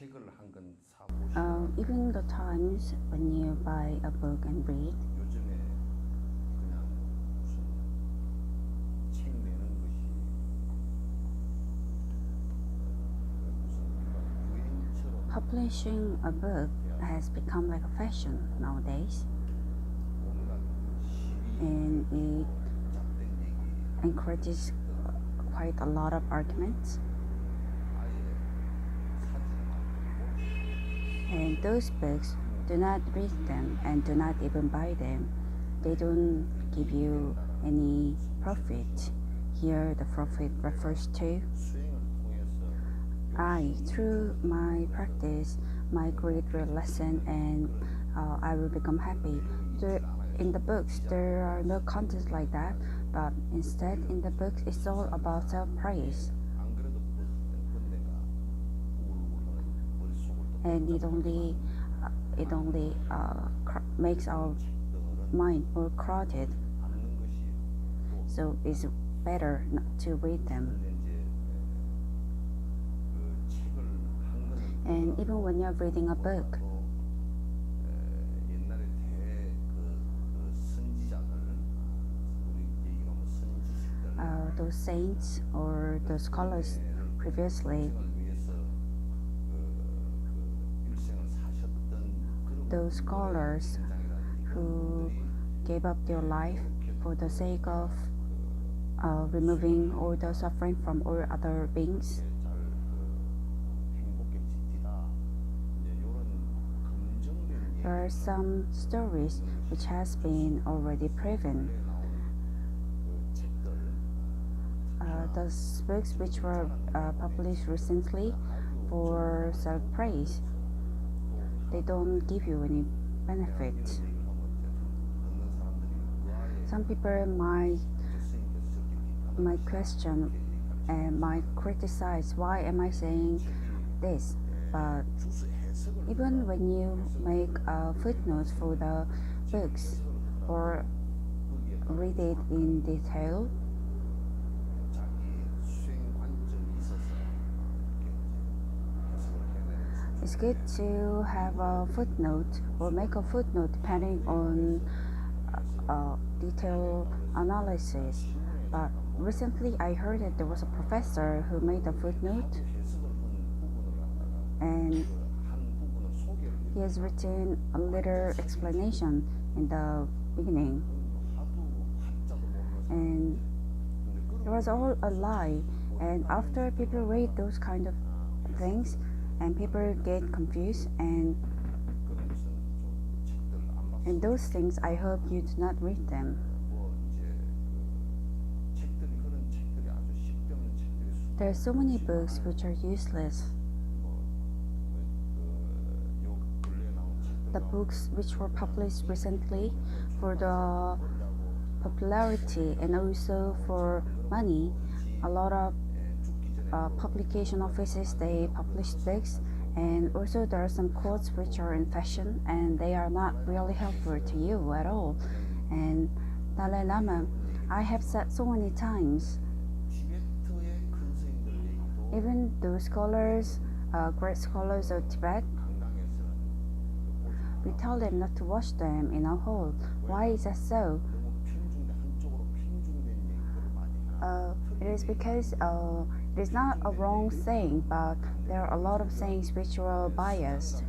Even the times when you buy a book and read, publishing a book has become like a fashion nowadays, and it encourages quite a lot of arguments. And those books, do not read them and do not even buy them. They don't give you any profit. Here the profit refers to through my practice, my great real lesson, and I will become happy. In the books, there are no contents like that, but instead in the books, it's all about self-praise. And it only makes our mind more crowded. So it's better not to read them. And even when you're reading a book, those saints or those scholars previously, those scholars who gave up their life for the sake of removing all the suffering from all other beings. There are some stories which has been already proven. Those books which were published recently for self-praise, they don't give you any benefit. Some people might question and might criticize, why am I saying this? But even when you make footnotes for the books or read it in detail, it's good to have a footnote or make a footnote depending on detailed analysis. But recently I heard that there was a professor who made a footnote, and he has written a little explanation in the beginning, and it was all a lie. And after people read those kind of things, and people get confused, and those things, I hope you do not read them. There are so many books which are useless. The books which were published recently for the popularity and also for money, a lot of publication offices, they publish books, and also there are some quotes which are in fashion and they are not really helpful to you at all. And Dalai Lama, I have said so many times, even those scholars, great scholars of Tibet, we tell them not to wash them in our hall. Why is that so? It is because it is not a wrong saying, but there are a lot of sayings which are biased.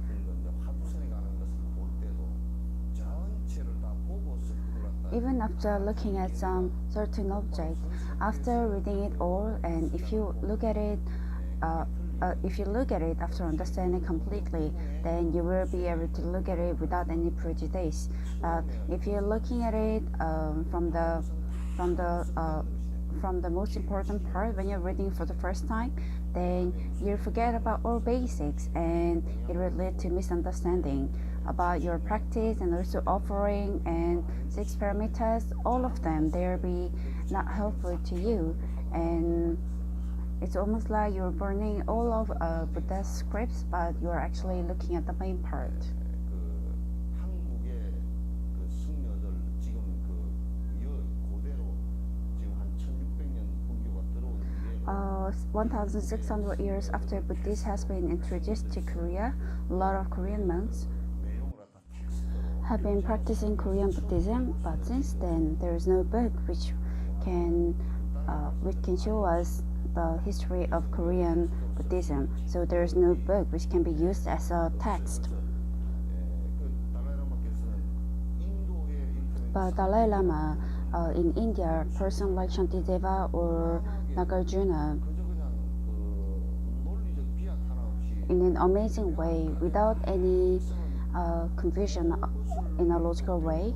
Even after looking at some certain object, after reading it all, and if you look at it after understanding completely, then you will be able to look at it without any prejudice. But if you're looking at it from the most important part when you're reading for the first time, then you forget about all basics, and it will lead to misunderstanding about your practice and also offering and 6 parameters. All of them, they'll be not helpful to you, and it's almost like you're burning all of Buddha's scripts, but you're actually looking at the main part. 1,600 years after Buddhism has been introduced to Korea, a lot of Korean monks have been practicing Korean Buddhism, but since then there is no book can which can show us the history of Korean Buddhism. So there is no book which can be used as a text. But Dalai Lama in India, person like Shantideva or Nagarjuna, in an amazing way, without any confusion in a logical way,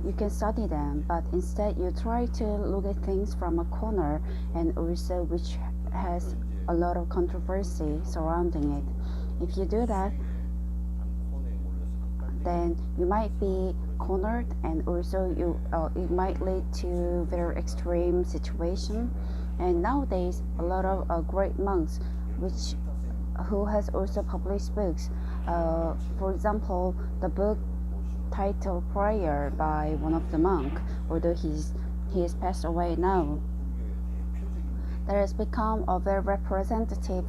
you can study them, but instead you try to look at things from a corner and also which has a lot of controversy surrounding it. If you do that, then you might be cornered, and also it might lead to very extreme situation. And nowadays, a lot of great monks who has also published books. For example, the book titled Prayer by one of the monk, although he has passed away now, that has become a very representative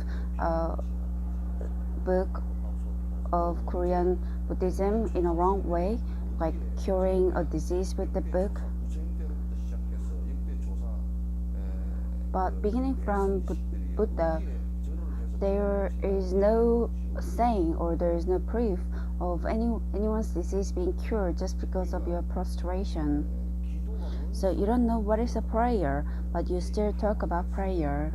book of Korean Buddhism in a wrong way, like curing a disease with the book. But beginning from Buddha, there is no saying or there is no proof of anyone's disease being cured just because of your prostration. So you don't know what is a prayer, but you still talk about prayer.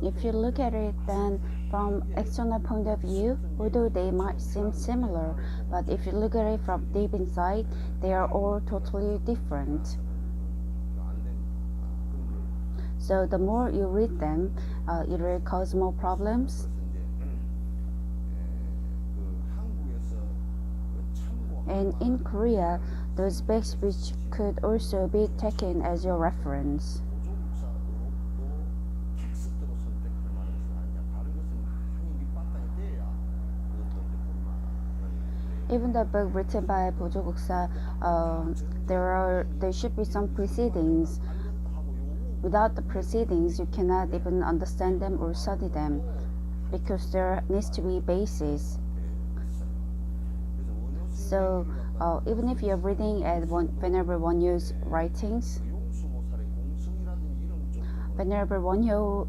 If you look at it, then from external point of view, although they might seem similar, but if you look at it from deep inside, they are all totally different. So the more you read them, it will cause more problems. And in Korea, those books which could also be taken as your reference. Even the book written by 보조국사, there should be some proceedings. Without the proceedings, you cannot even understand them or study them, because there needs to be basis. So even if you're reading at Venerable Wonyo's writings, Venerable Wonyo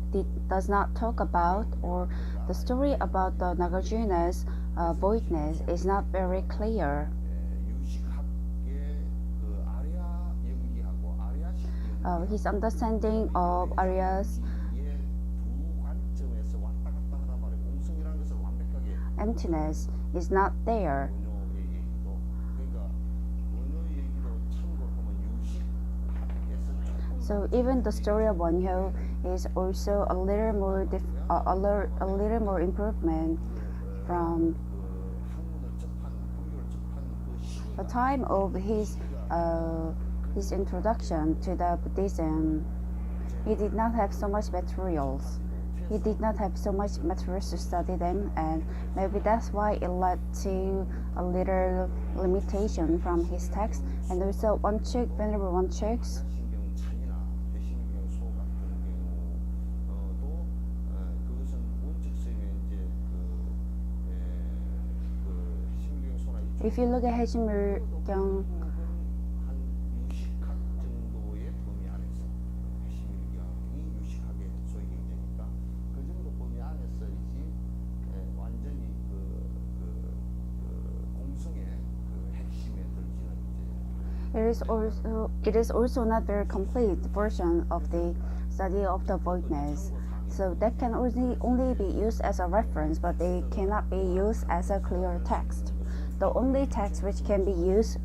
does not talk about, or the story about the Nagarjuna's voidness is not very clear. His understanding of Arya's emptiness is not there. So even the story of Wonyo is also a little more improvement from the time of his introduction to the Buddhism. He did not have so much materials. He did not have so much materials to study them, and maybe that's why it led to a little limitation from his text. And also Venerable Wonchuk's if you look at 해심물경, it is also not very complete version of the study of the voidness. So that can only be used as a reference, but they cannot be used as a clear text. The only text which can be used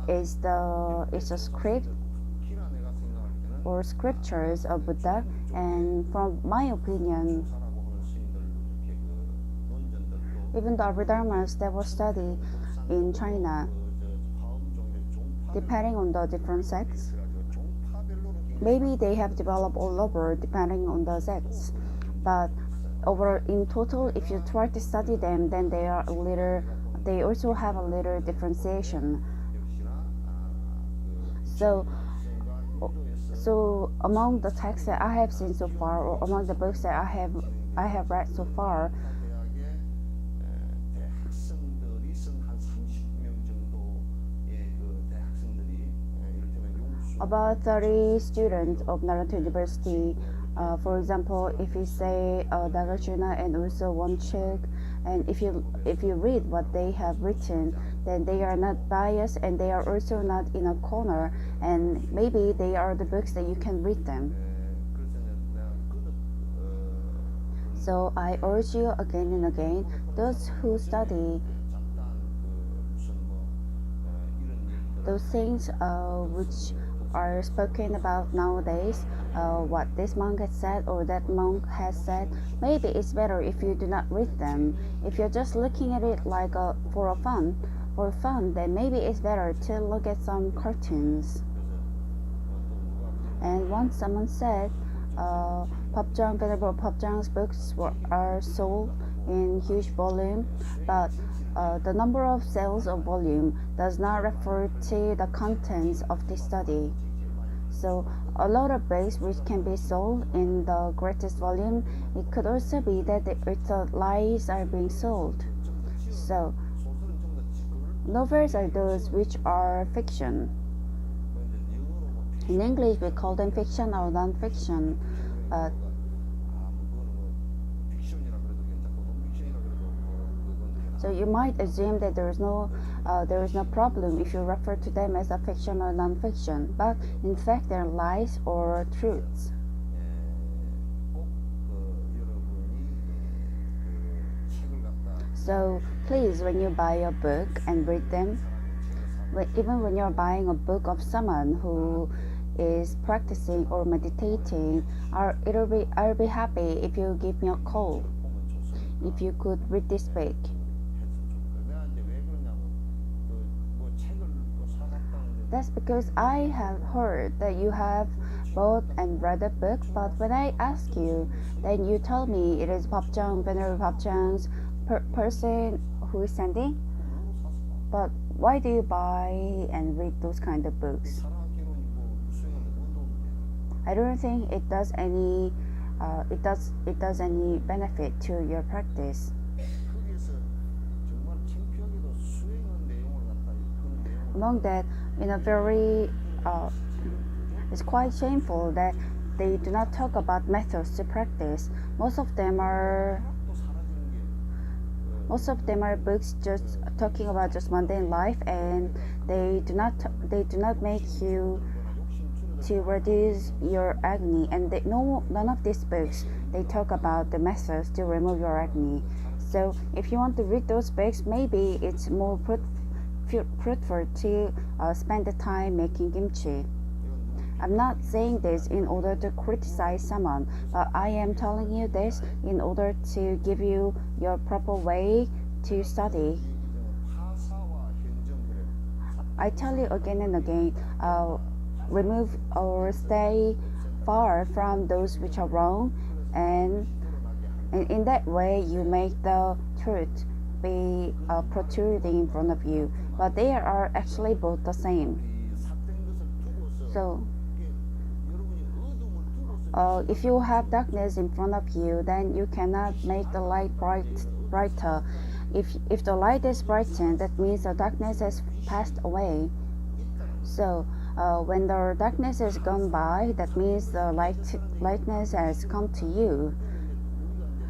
is the script or scriptures of Buddha. And from my opinion, even the Abhidharmas that were studied in China, depending on the different sects, maybe they have developed all over depending on the sects, but in total, if you try to study them, then they are a little they also have a little differentiation. So among the texts that I have seen so far, or among the books that I have read so far, about 30 students of Naruto University. For example, if you say Nagarjuna and also Wonchuk, and if you read what they have written, then they are not biased and they are also not in a corner, and maybe they are the books that you can read them. So I urge you again and again, those who study those things which are spoken about nowadays, what this monk has said or that monk has said, maybe it's better if you do not read them. If you're just looking at it like for fun, then maybe it's better to look at some cartoons. And once someone said, Venerable Popjang's books are sold in huge volume, but the number of sales of volume does not refer to the contents of the study. So a lot of books which can be sold in the greatest volume, it could also be that the lies are being sold. So novels are those which are fiction. In English, we call them fiction or non-fiction. So you might assume that there is no problem if you refer to them as a fiction or non-fiction, but in fact they're lies or truths. So please, when you buy a book and read them, even when you're buying a book of someone who is practicing or meditating, I'll be happy if you give me a call, if you could read this book. That's because I have heard that you have bought and read a book, but when I ask you, then you tell me it is Venerable Popjang's person who is sending. But why do you buy and read those kind of books? I don't think it does any benefit to your practice. Among that, in a very it's quite shameful that they do not talk about methods to practice. Most of them are books just talking about just mundane life, and they do not make you to reduce your agony. And none of these books they talk about the methods to remove your agony. So if you want to read those books, maybe it's more fruitful to spend the time making kimchi. I'm not saying this in order to criticize someone, but I am telling you this in order to give you your proper way to study. I tell you again and again, remove or stay far from those which are wrong, and in that way you make the truth be protruding in front of you, but they are actually both the same. So if you have darkness in front of you, then you cannot make the light brighter. If the light is brightened, that means the darkness has passed away. So when the darkness has gone by, that means the lightness has come to you.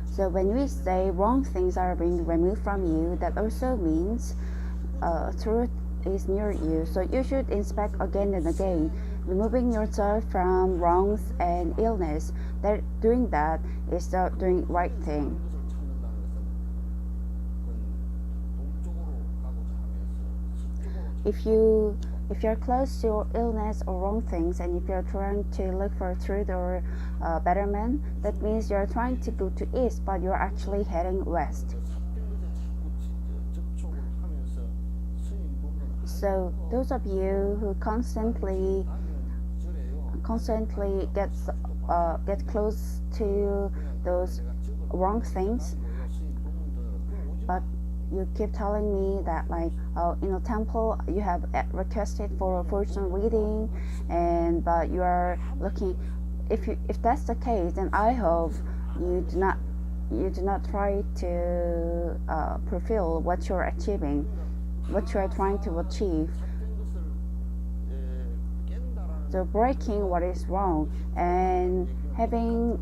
So when we say wrong things are being removed from you, that also means truth is near you. So you should inspect again and again, removing yourself from wrongs and illness. That doing that is the doing right thing. If you're close to illness or wrong things, and if you're trying to look for truth or betterment, that means you're trying to go to east, but you're actually heading west. So those of you who constantly get close to those wrong things, but you keep telling me that like, oh, in a temple you have requested for a fortune reading, and but you are looking. If that's the case, then I hope you do not try to fulfill what you're achieving, what you are trying to achieve. So breaking what is wrong and having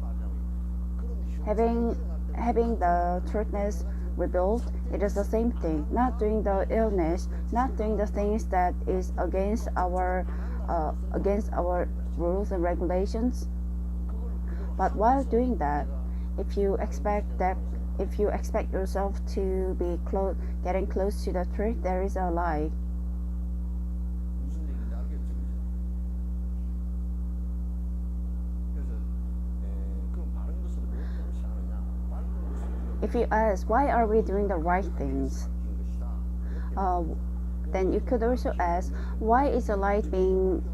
the truthness rebuilt, it is the same thing. Not doing the illness, not doing the things that is against our rules and regulations. But while doing that, if you expect yourself to be getting close to the truth, there is a lie. If you ask, why are we doing the right things? Then you could also ask, why is the light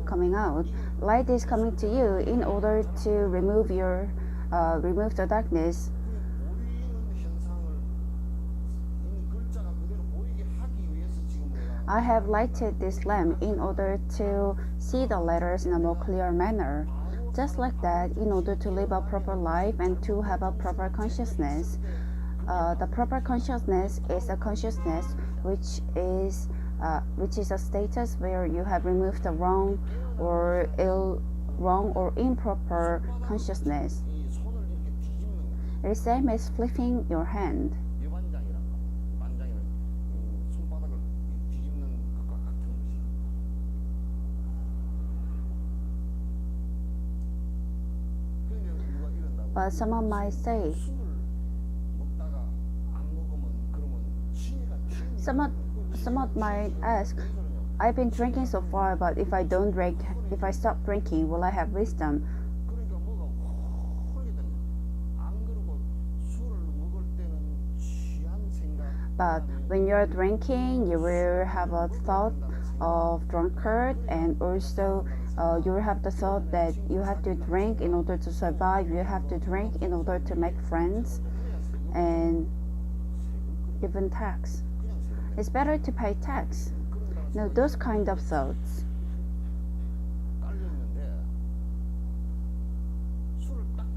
coming out? Light is coming to you in order to remove the darkness. I have lighted this lamp in order to see the letters in a more clear manner. Just like that, in order to live a proper life and to have a proper consciousness. The proper consciousness is a consciousness which is a status where you have removed the wrong or improper consciousness. It is same as flipping your hand. But someone might say, someone might ask, I've been drinking so far, but if I stop drinking, will I have wisdom? But when you're drinking, you will have a thought of drunkard, and also you will have the thought that you have to drink in order to survive, you have to drink in order to make friends, and even tax. It's better to pay tax. No, those kind of thoughts.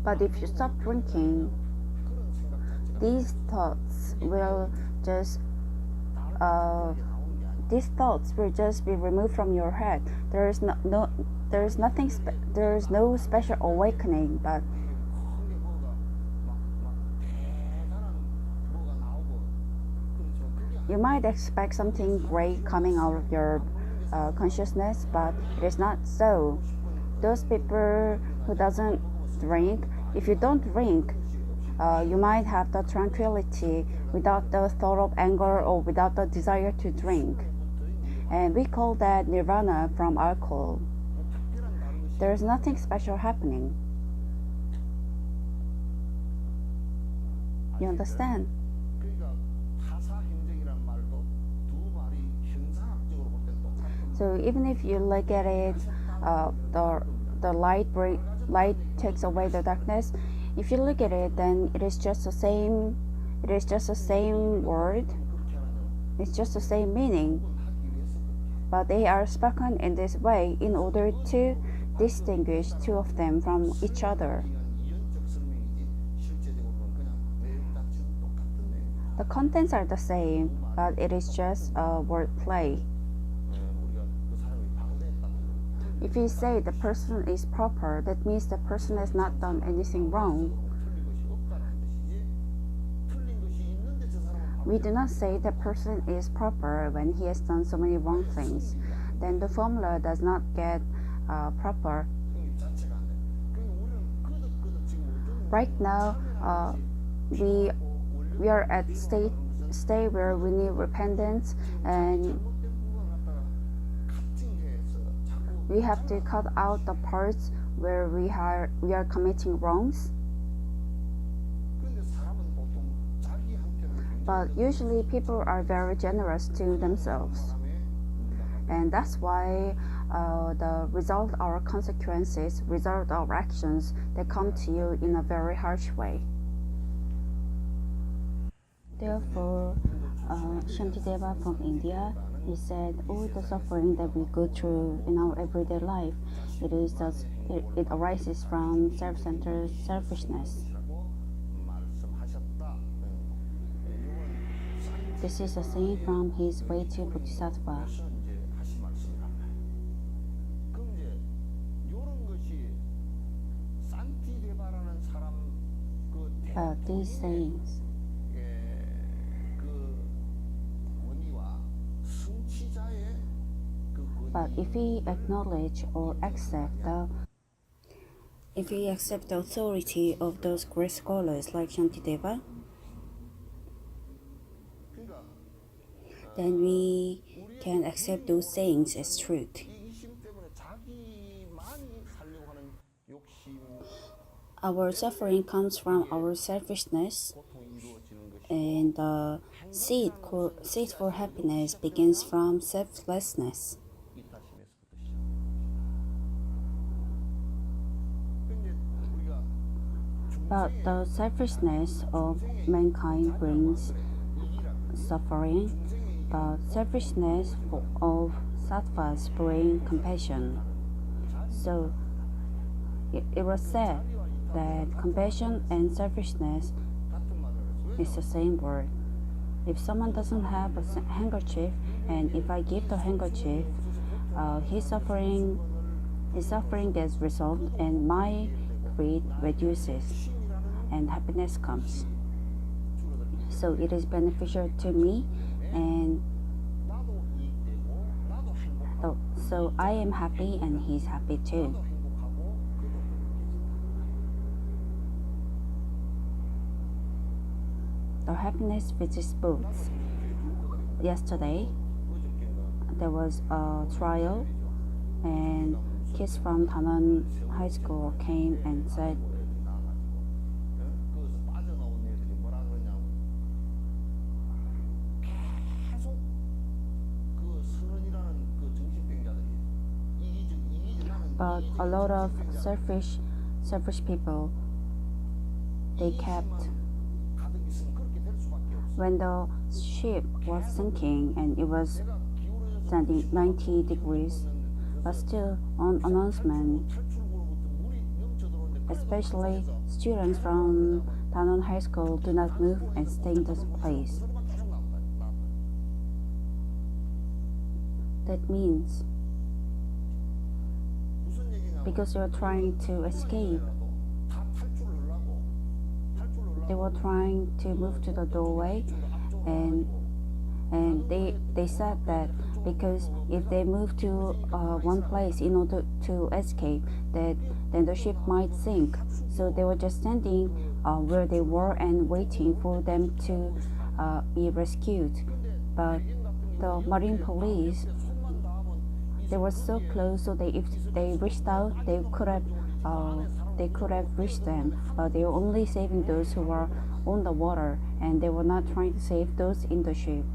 But if you stop drinking, these thoughts will just be removed from your head. There is no special awakening, but you might expect something great coming out of your consciousness, but it is not so. Those people who doesn't drink, if you don't drink, you might have the tranquility without the thought of anger or without the desire to drink. And we call that nirvana from alcohol. There is nothing special happening. You understand? So even if you look at it, the light takes away the darkness. If you look at it, then it is just the same. It is just the same word. It's just the same meaning. But they are spoken in this way in order to distinguish two of them from each other. The contents are the same, but it is just a word play. If you say the person is proper, that means the person has not done anything wrong. We do not say the person is proper when he has done so many wrong things. Then the formula does not get proper. Right now, we are at state where we need repentance, and we have to cut out the parts where we are committing wrongs. But usually people are very generous to themselves, and that's why the result, our consequences, result of actions, they come to you in a very harsh way. Therefore, Shantideva from India, he said, all the suffering that we go through in our everyday life, it arises from self-centered selfishness. This is a saying from his way to Bodhisattva. These sayings, but if we acknowledge or accept the authority of those great scholars like Shantideva, then we can accept those sayings as truth. Our suffering comes from our selfishness, and the seed for happiness begins from selflessness. But the selfishness of mankind brings suffering. The selfishness of sattvas brings compassion. So it was said that compassion and selfishness is the same word. If someone doesn't have a handkerchief, and if I give the handkerchief, his suffering gets resolved, and my greed reduces, and happiness comes. So it is beneficial to me, and so I am happy, and he's happy too. The happiness visits both. Yesterday, there was a trial, and kids from Danon High School came and said, but a lot of selfish people, they kept, when the ship was sinking and it was standing 90 degrees, but still on announcement, especially students from Danon High School, do not move and stay in this place. That means because you're trying to escape, they were trying to move to the doorway, and they said that because if they move to one place in order to escape, then the ship might sink. So they were just standing where they were and waiting for them to be rescued. But the marine police, they were so close, so if they reached out, they could have reached them. But they were only saving those who were on the water, and they were not trying to save those in the ship.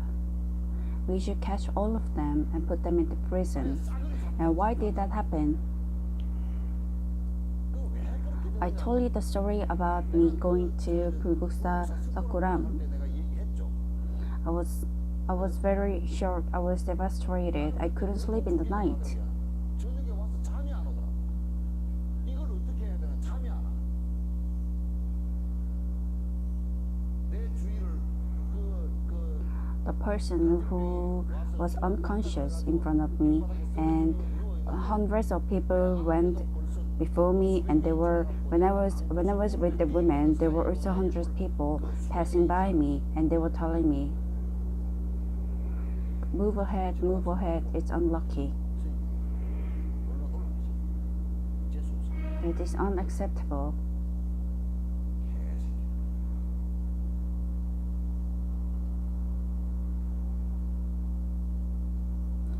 We should catch all of them and put them into prison. And why did that happen? I told you the story about me going to Bulguksa Sakuram. I was very shocked. I was devastated. I couldn't sleep in the night. The person who was unconscious in front of me, and hundreds of people went before me, and when I was with the women, there were also hundreds of people passing by me, and they were telling me, move ahead, it's unlucky. It is unacceptable.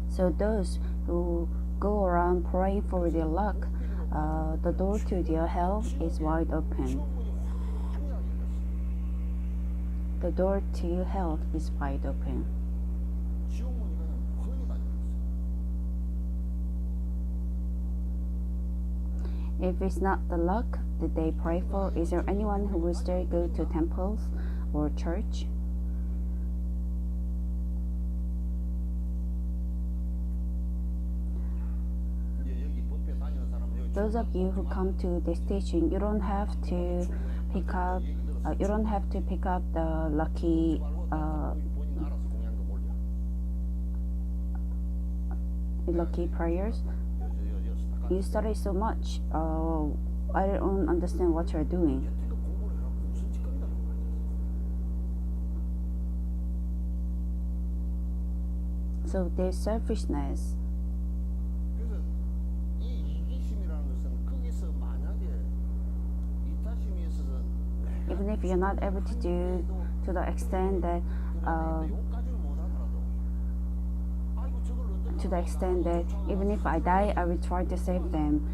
So those who go around praying for their luck, the door to their hell is wide open. The door to hell is wide open. If it's not the luck that they pray for, is there anyone who will still go to temples or church? those of you who come to this teaching, you don't have to pick up the lucky prayers. You study so much. I don't understand what you're doing. So there's selfishness. Even if you're not able to do to the extent that even if I die, I will try to save them.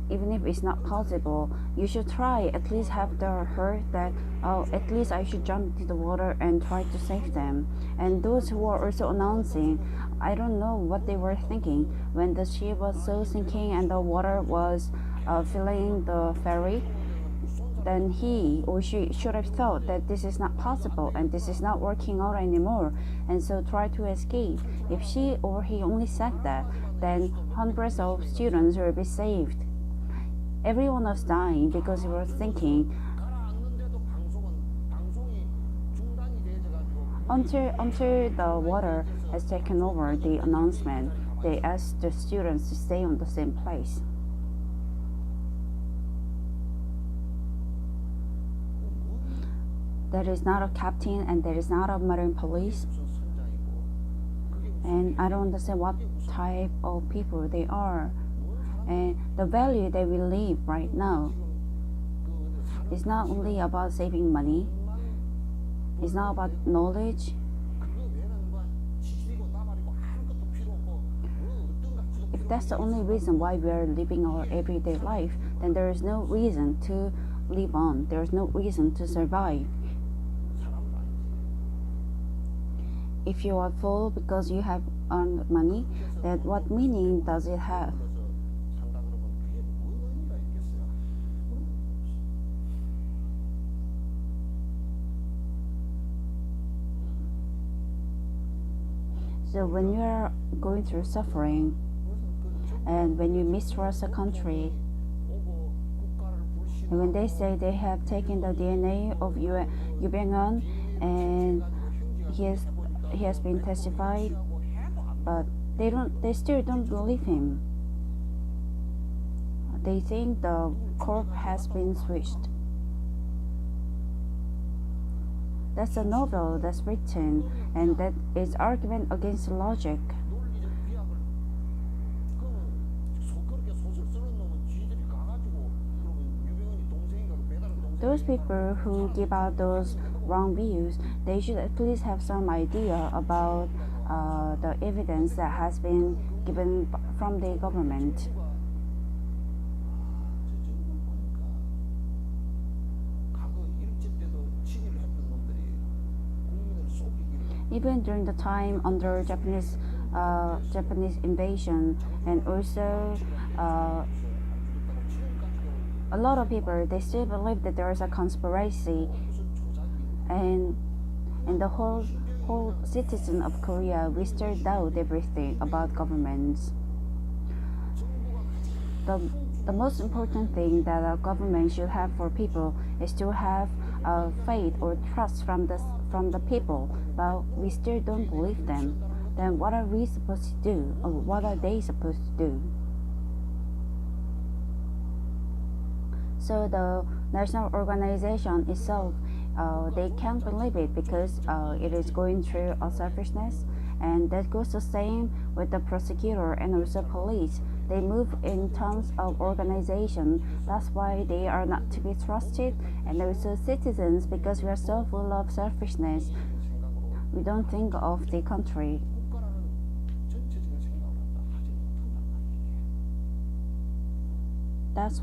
Even if it's not possible, you should try. At least have the heart that, oh, at least I should jump into the water and try to save them. And those who are also announcing, I don't know what they were thinking when the ship was so sinking and the water was filling the ferry. Then he or she should have thought that this is not possible and this is not working out anymore, and so try to escape. If she or he only said that, then hundreds of students will be saved. Everyone was dying because he was thinking. Until the water has taken over the announcement, they asked the students to stay on the same place. There is not a captain and there is not a marine police. And I don't understand what type of people they are. And the value that we live right now is not only about saving money. It's not about knowledge. If that's the only reason why we are living our everyday life, then there is no reason to live on. There is no reason to survive. If you are full because you have earned money, then what meaning does it have? So when you are going through suffering and when you mistrust a country, and when they say they have taken the DNA of Yu Byung-hun and he has been testified, but they still don't believe him. They think the corpse has been switched. That's a novel that's written, and that is argument against logic. Those people who give out those wrong views, they should at least have some idea about the evidence that has been given from the government. Even during the time under Japanese invasion, and also a lot of people, they still believe that there is a conspiracy, and the whole citizen of Korea, we still doubt everything about governments. The most important thing that a government should have for people is to have faith or trust from the people, but we still don't believe them. Then what are we supposed to do, or what are they supposed to do? So the national organization itself, they can't believe it because it is going through a selfishness, and that goes the same with the prosecutor and also police. They move in terms of organization. That's why they are not to be trusted, and also citizens, because we are so full of selfishness. We don't think of the country. That's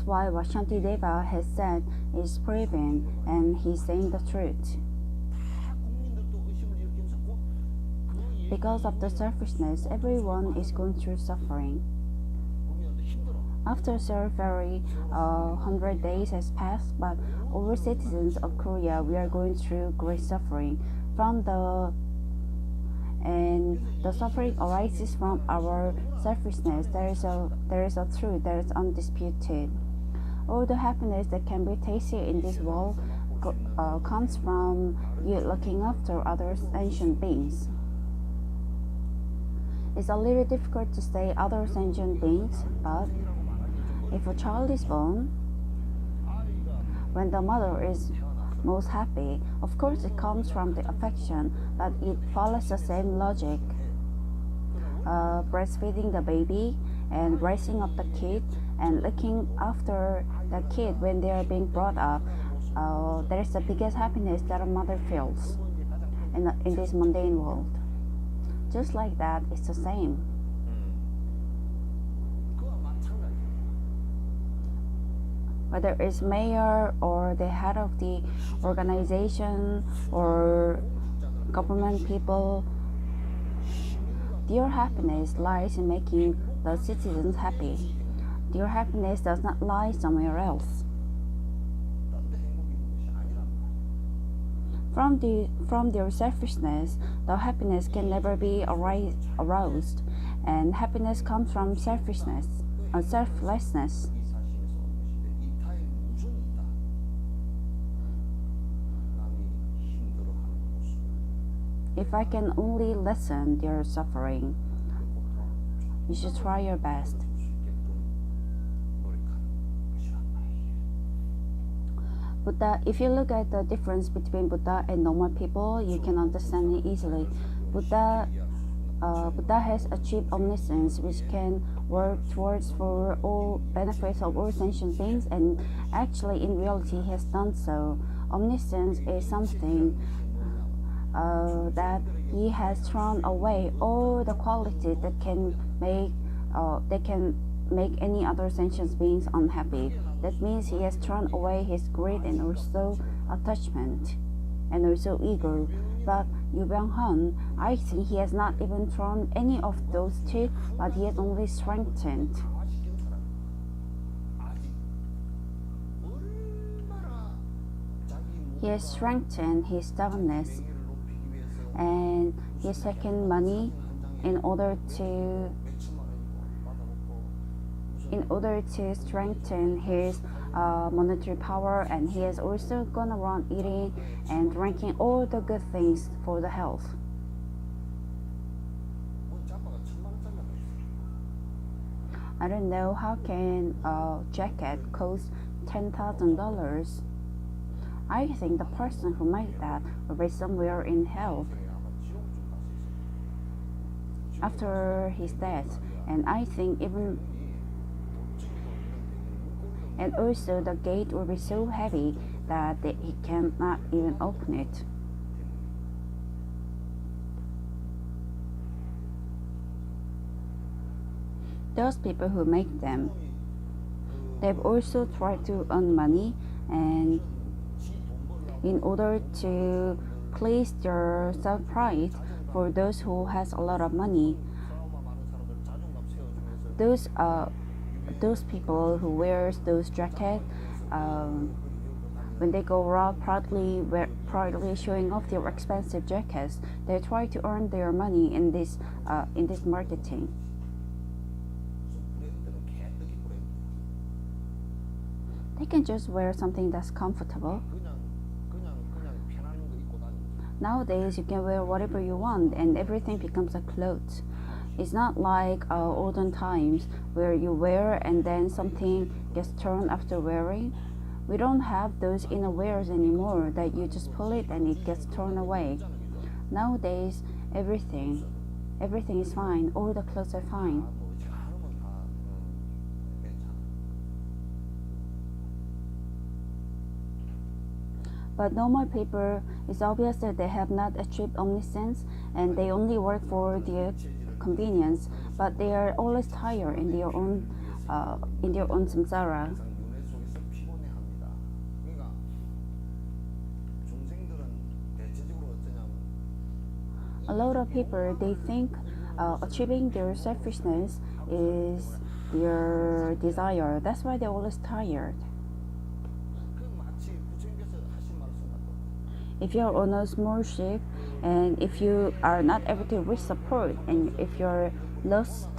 why what Shantideva has said is proven, and he's saying the truth. Because of the selfishness, everyone is going through suffering. After very 100 days has passed, but all citizens of Korea, we are going through great suffering. and the suffering arises from our selfishness. There is a truth that is undisputed. All the happiness that can be tasted in this world comes from you looking after others ancient beings. It's a little difficult to say other sentient beings, but if a child is born, when the mother is most happy, of course it comes from the affection, but it follows the same logic. Breastfeeding the baby and raising up the kid and looking after the kid when they are being brought up, that is the biggest happiness that a mother feels in this mundane world. Just like that, it's the same. Whether it's mayor or the head of the organization or government people, their happiness lies in making the citizens happy. Their happiness does not lie somewhere else. From their selfishness, the happiness can never be aroused, and happiness comes from selfishness, selflessness. If I can only lessen their suffering, you should try your best. Buddha, if you look at the difference between Buddha and normal people, you can understand it easily. Buddha has achieved omniscience, which can work towards for all benefits of all sentient beings, and actually in reality he has done so. Omniscience is something that he has thrown away all the qualities that can make any other sentient beings unhappy. That means he has thrown away his greed and also attachment and also ego. But Yu Byung-hun, I think he has not even thrown any of those two, but he has only strengthened. He has strengthened his stubbornness, and he has taken money in order to strengthen his monetary power, and he is also gone around eating and drinking all the good things for the health. I don't know how can a jacket cost $10,000. I think the person who made that will be somewhere in hell after his death, and I think and also the gate will be so heavy that he cannot even open it. Those people who make them, they've also tried to earn money, and in order to please their self-pride for those who has a lot of money, those people who wears those jackets, when they go around proudly showing off their expensive jackets, they try to earn their money in this marketing. They can just wear something that's comfortable. Nowadays, you can wear whatever you want, and everything becomes a clothes. It's not like olden times where you wear and then something gets torn after wearing. We don't have those inner wears anymore that you just pull it and it gets torn away. Nowadays, everything is fine. All the clothes are fine. But normal people, it's obvious that they have not achieved omniscience, and they only work for their convenience, but they are always tired in their own samsara. A lot of people, they think achieving their selfishness is their desire. That's why they're always tired. If you're on a small ship and if you are not able to reach support and if you're lost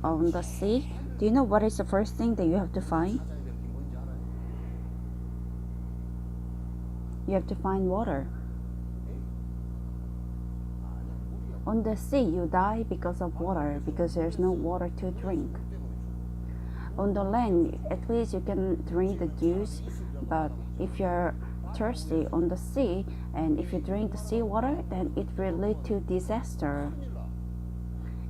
on the sea, do you know what is the first thing that you have to find? You have to find water. On the sea, you die because of water, because there's no water to drink. On the land, at least you can drink the juice, but if you're thirsty on the sea and if you drink the seawater, then it will lead to disaster.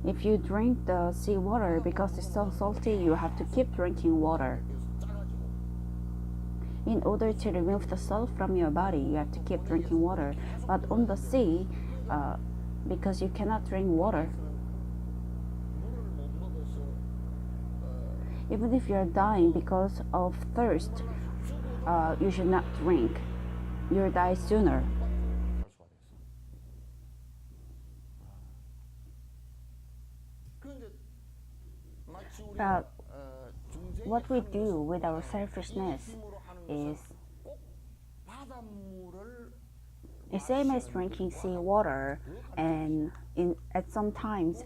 If you drink the seawater because it's so salty, you have to keep drinking water. In order to remove the salt from your body, you have to keep drinking water. But on the sea, because you cannot drink water, even if you're dying because of thirst, you should not drink. You'll die sooner. But what we do with our selfishness is the same as drinking seawater, and at times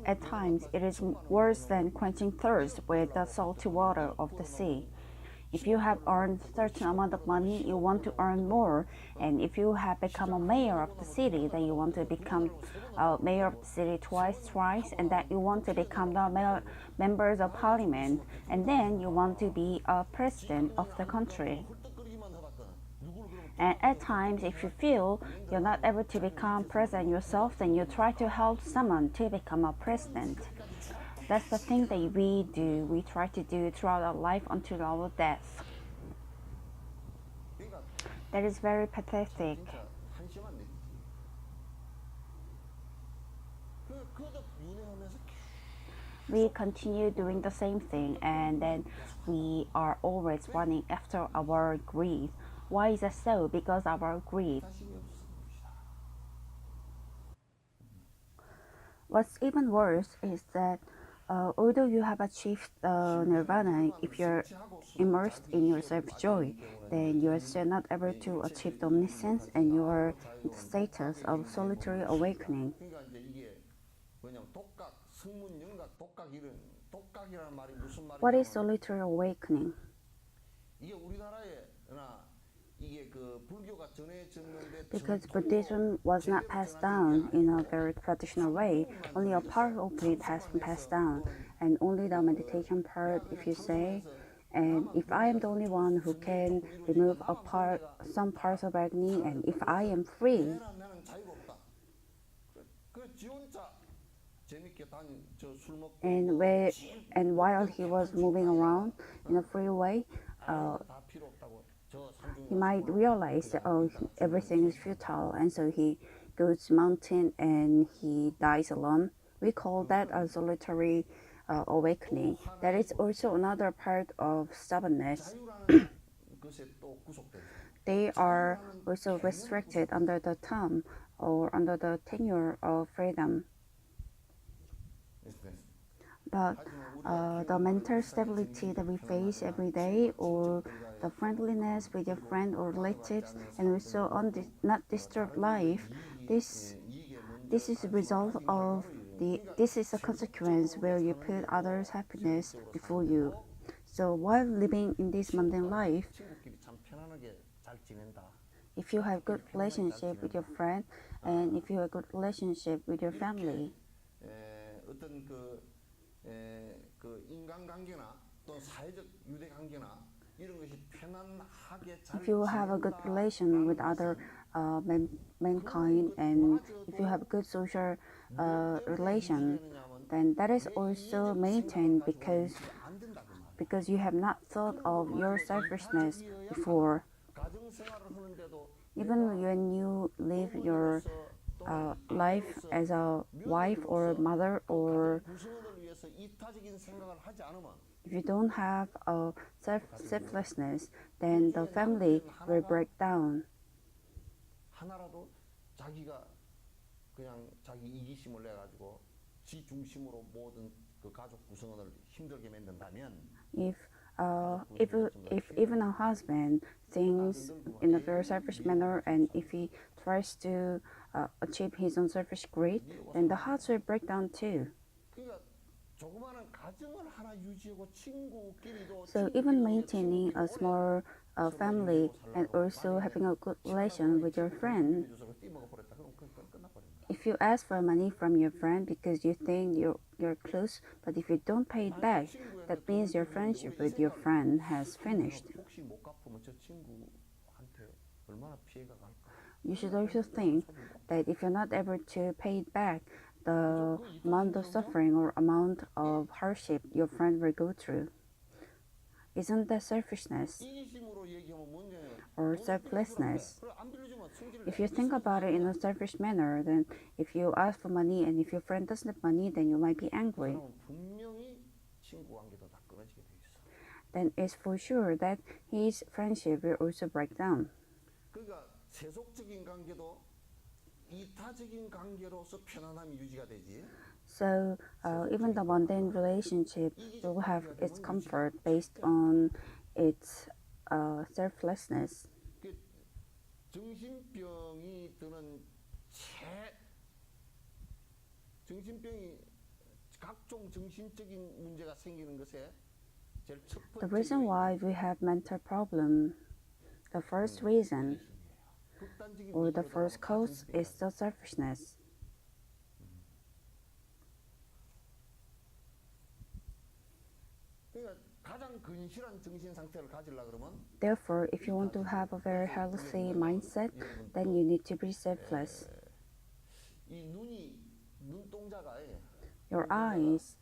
it is worse than quenching thirst with the salty water of the sea. If you have earned a certain amount of money, you want to earn more. And if you have become a mayor of the city, then you want to become a mayor of the city twice, and that you want to become the members of parliament. And then you want to be a president of the country. And at times, if you feel you're not able to become president yourself, then you try to help someone to become a president. That's the thing that we do. We try to do throughout our life until our death. That is very pathetic. We continue doing the same thing, and then we are always running after our greed. Why is that so? Because of our greed. What's even worse is that although you have achieved nirvana, if you're immersed in your self-joy, then you are still not able to achieve the omniscience, and you are in the status of solitary awakening. What is solitary awakening? Because Buddhism was not passed down in a very traditional way, only a part of it has been passed down, and only the meditation part, if you say, and if I am the only one who can remove some parts of agni, and if I am free, and while he was moving around in a free way, he might realize that everything is futile, and so he goes to mountain and he dies alone. We call that a solitary awakening. That is also another part of stubbornness. They are also restricted under the term or under the tenure of freedom. But the mental stability that we face every day, or the friendliness with your friend or relatives, and also not disturbed life, this is a result of this is a consequence where you put others' happiness before you. So while living in this mundane life, if you have good relationship with your friend and if you have good relationship with your family, if you have a good relation with other mankind, and if you have a good social relation, then that is also maintained because you have not thought of your selfishness before. Even when you live your life as a wife or a mother, or if you don't have a selflessness, then the family will break down. If even a husband thinks in a very selfish manner, and if he tries to achieve his own selfish greed, then the hearts will break down too. So even maintaining a small family and also having a good relation with your friend, if you ask for money from your friend because you think you're close, but if you don't pay it back, that means your friendship with your friend has finished. You should also think that if you're not able to pay it back, the amount of suffering or amount of hardship your friend will go through. Isn't that selfishness or selflessness? If you think about it in a selfish manner, then if you ask for money and if your friend doesn't have money, then you might be angry. Then it's for sure that his friendship will also break down. So even the mundane relationship will have its comfort based on its selflessness. The reason why we have mental problem, the first reason or the first cause is the selfishness. Therefore, if you want to have a very healthy mindset, then you need to be selfless. Your eyes,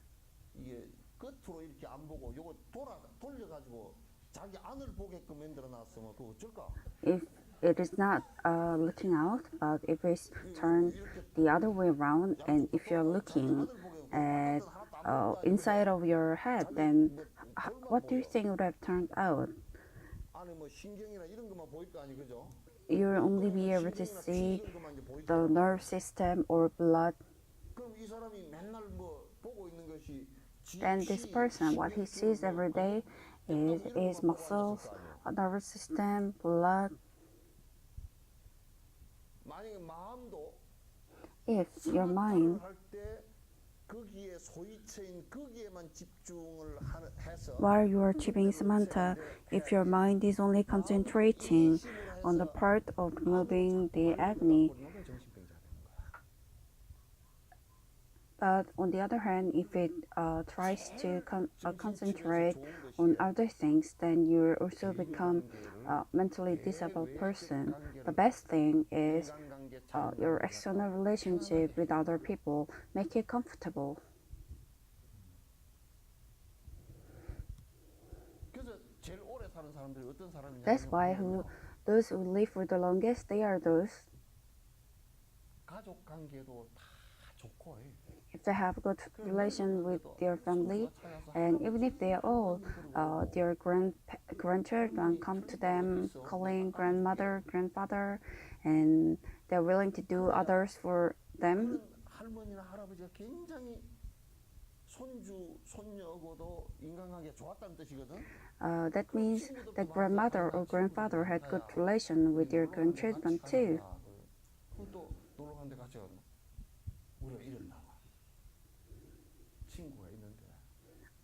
if it is not looking out, but if it's turned the other way around, and if you're looking at inside of your head, then what do you think would have turned out? You'll only be able to see the nerve system or blood. Then this person, what he sees every day is his muscles, nervous system, blood. If your mind, while you are achieving Samantha, if your mind is only concentrating on the part of removing the agony, but on the other hand, if it tries to concentrate on other things, then you also become a mentally disabled person. The best thing is your external relationship with other people. Make it comfortable. That's why those who live for the longest, they are those. If they have a good relation with their family, and even if they are old, their grandchildren come to them calling grandmother, grandfather, and they're willing to do others for them. That means that grandmother or grandfather had good relation with their grandchildren too.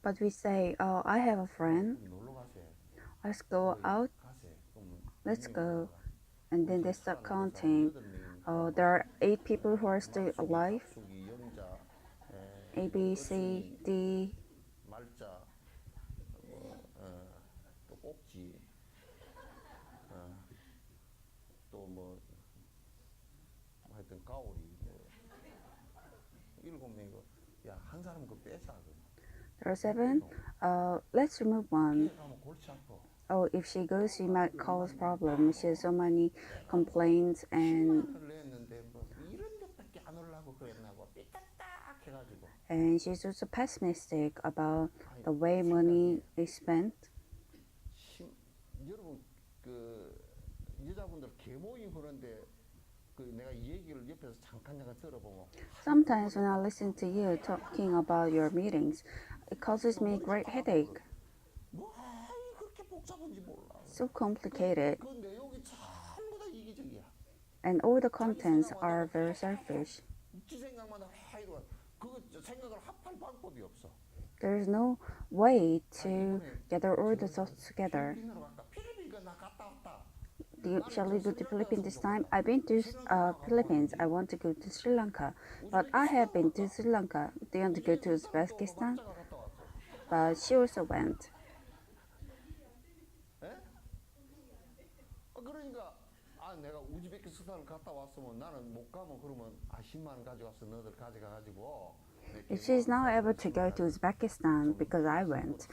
But we say, oh, I have a friend, let's go out, let's go. And then they start counting. There are 8 people who are still alive. A, B, C, D. There are 7. Let's remove one. Oh, if she goes, she might cause problems. She has so many complaints and she's also pessimistic about the way money is spent. Sometimes when I listen to you talking about your meetings, it causes me great headache. So complicated. and all the contents are very selfish. 지 생각만 해. 그거 생각을 합할 방법이 없어. There's no way to gather all the thoughts together. 필리핀으로 갈까? 필리핀 나 갔다 왔다. Shall we go to Philippines this time? I've been to Philippines. I want to go to Sri Lanka. But I have been to Sri Lanka. Do you want to go to Uzbekistan? But she also went. 그러니까 내가 우즈베키스탄을 갔다 왔으면 나는 못 가면 그러면 10만 원 가져가서 너들 가져가 가지고. If she's now able to go to Uzbekistan because I went,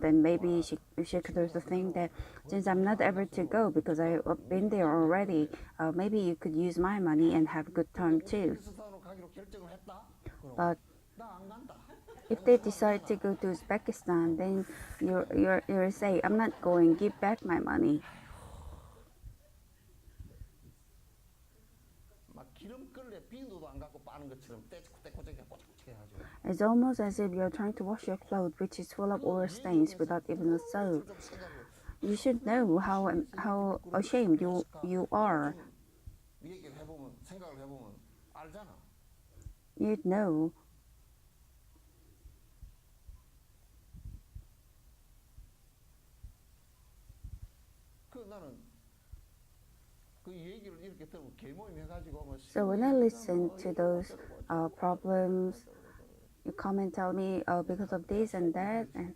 then maybe she could also think that since I'm not able to go because I've been there already, maybe you could use my money and have a good time too. But if they decide to go to Uzbekistan, then you'll say, I'm not going, give back my money. It's almost as if you're trying to wash your clothes, which is full of oil stains without even a soap. You should know how ashamed you are. You'd know. So when I listen to those problems, you come and tell me, because of this and that, and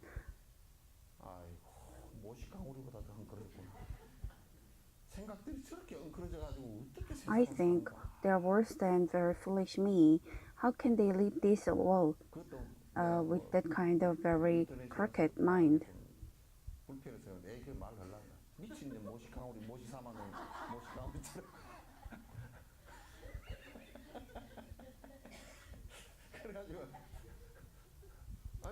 I think they're worse than very foolish me. How can they live this world with that kind of very crooked mind?